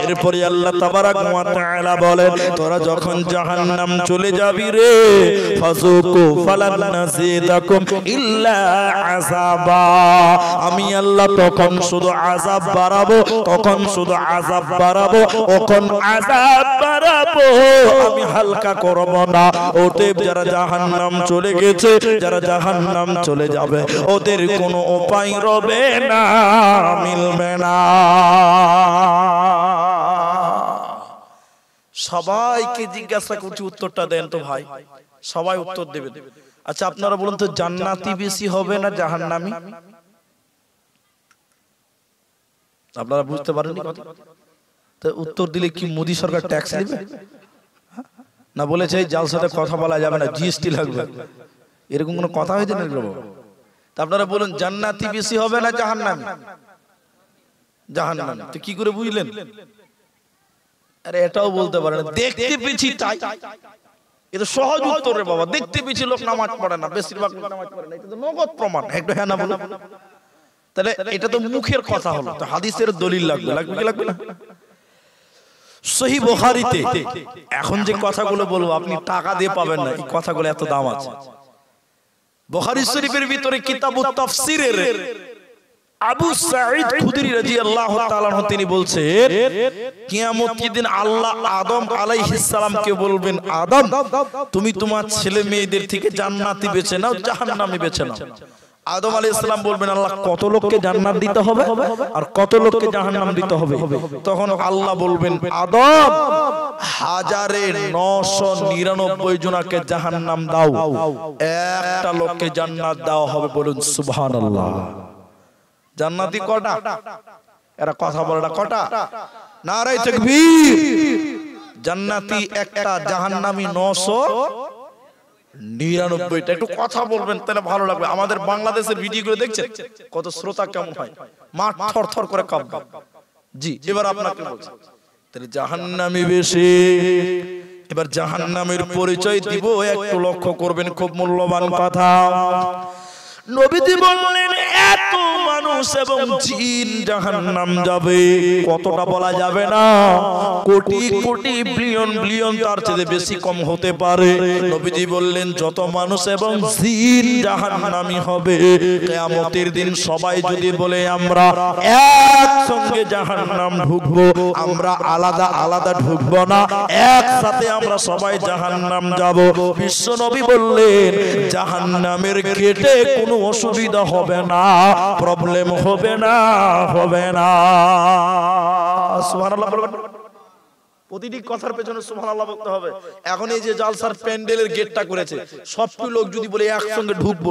এরপরে আল্লাহ তাবারক ওয়া তাআলা বলেন, তোরা যখন জাহান্নাম চলে যাবি রে, ফাযুকু ফালান নাযিদাকুম ইল্লা আযাবা, আমি আল্লাহ তখন শুধু আযাব বাড়াবো, তখন শুধু আযাব বাড়াবো, তখন আযাব বাড়াবো, আমি হালকা করব না। অতএব যারা জাহান্নাম চলে গেছে, যারা জাহান্নাম চলে যাবে, ওদের কোনো উপায় রবে না, মিলবে না। সবাইকে জিজ্ঞাসা করছি, উত্তরটা দেন তো ভাই, সবাই উত্তর দেবেন। আচ্ছা আপনারা বলুন তো, জান্নাতি বেশি হবে না জাহান্নামী? আপনারা বুঝতে পারেননি কথা? তো উত্তর দিলে কি মোদী সরকার ট্যাক্স নেবে না? বলেছে এই জালসাতে কথা বলা যাবে না, জিএসটি লাগবে, এরকম কোনো কথা হয়েছে না? তা আপনারা বলুন, জান্নাতি বেশি হবে না জাহান্নামী? জাহান্নামী। তো কি করে বুঝলেন? আরে এটাও বলতে পারে না, দেখতে পেয়েছি তাই। এটা সহজ উত্তর রে বাবা, দেখতে পেয়েছি লোক নামাজ পড়ে না, বেশিরভাগ লোক নামাজ পড়ে না, এটা তো নগদ প্রমাণ। একটু হ্যাঁ না বলো, তাহলে এটা তো মুখের কথা হলো, তো হাদিসের দলিল লাগবে, লাগবে কি লাগবে না? সহিহ বুখারীতে এখন যে কথাগুলো বলবো আপনি টাকা দিয়ে পাবেন না, এই কথাগুলো এত দাম আছে। বুখারী শরীফের ভিতরে কিতাবুত তাফসীরের আবু সাঈদ খুদরি রাদিয়াল্লাহু তাআলা আনহু তিনি বলছেন, কিয়ামতের দিন আল্লাহ আদম আলাইহিস সালামকে বলবেন, আদম তুমি তোমার ছেলে মেয়েদের থেকে জান্নাতি বেছে নাও, জাহান্নামী বেছে নাও। আদম আলাইহিস সালাম বলবেন, আল্লাহ কত লোককে জান্নাত দিতে হবে আর কত লোককে জাহান্নাম দিতে হবে? তখন আল্লাহ বলবেন, আদম 1999 জনকে জাহান্নাম দাও, একটা লোককে জান্নাত দেওয়া হবে। বলুন সুবহানাল্লাহ। জান্নাতি কটা? এরা কথা বলে না, কটা? নারে তাকবীর। জান্নাতি একটা, জাহান্নামী 999টা। একটু কথা বলবেন তাহলে ভালো লাগবে। আমাদের বাংলাদেশের ভিডিওগুলো দেখছেন, কত শ্রোতা কেমন হয়, মাঠ থরথর করে কাঁপবে। জি, এবার আপনাকে বলছি, তাহলে জাহান্নামী বেশি। এবার জাহান্নামের পরিচয় দিব, একটু লক্ষ্য করবেন, খুব মূল্যবান কথা। নবীজি বললেন, এত মানুষ মানুষ এবং জিন জাহান্নাম যাবে। কতটা বলা যাবে না, কোটি কোটি বিলিয়ন বিলিয়ন, তার চেয়ে বেশি কম হতে পারে। নবীজি বললেন যত মানুষ এবং জিন জাহান্নামী হবে কিয়ামতের দিন সবাই যদি বলে আমরা একসঙ্গে জাহান্নাম ঢুকবো, আমরা আলাদা আলাদা ঢুকবো না, একসাথে আমরা সবাই জাহান্নাম যাব। বিশ্ব নবী বললেন জাহান্নামের গেটে কোনো অসুবিধা হবে না, প্রবলেম হবে না, হবে না। সুবহানাল্লাহ বলবেন। প্রতিটি কথার পেছনে সুবহানাল্লাহ বলতে হবে। এখন এই যে জালসার প্যান্ডেলের গেটটা করেছে, সবগুলো লোক যদি বলে একসঙ্গে ঢুকবো,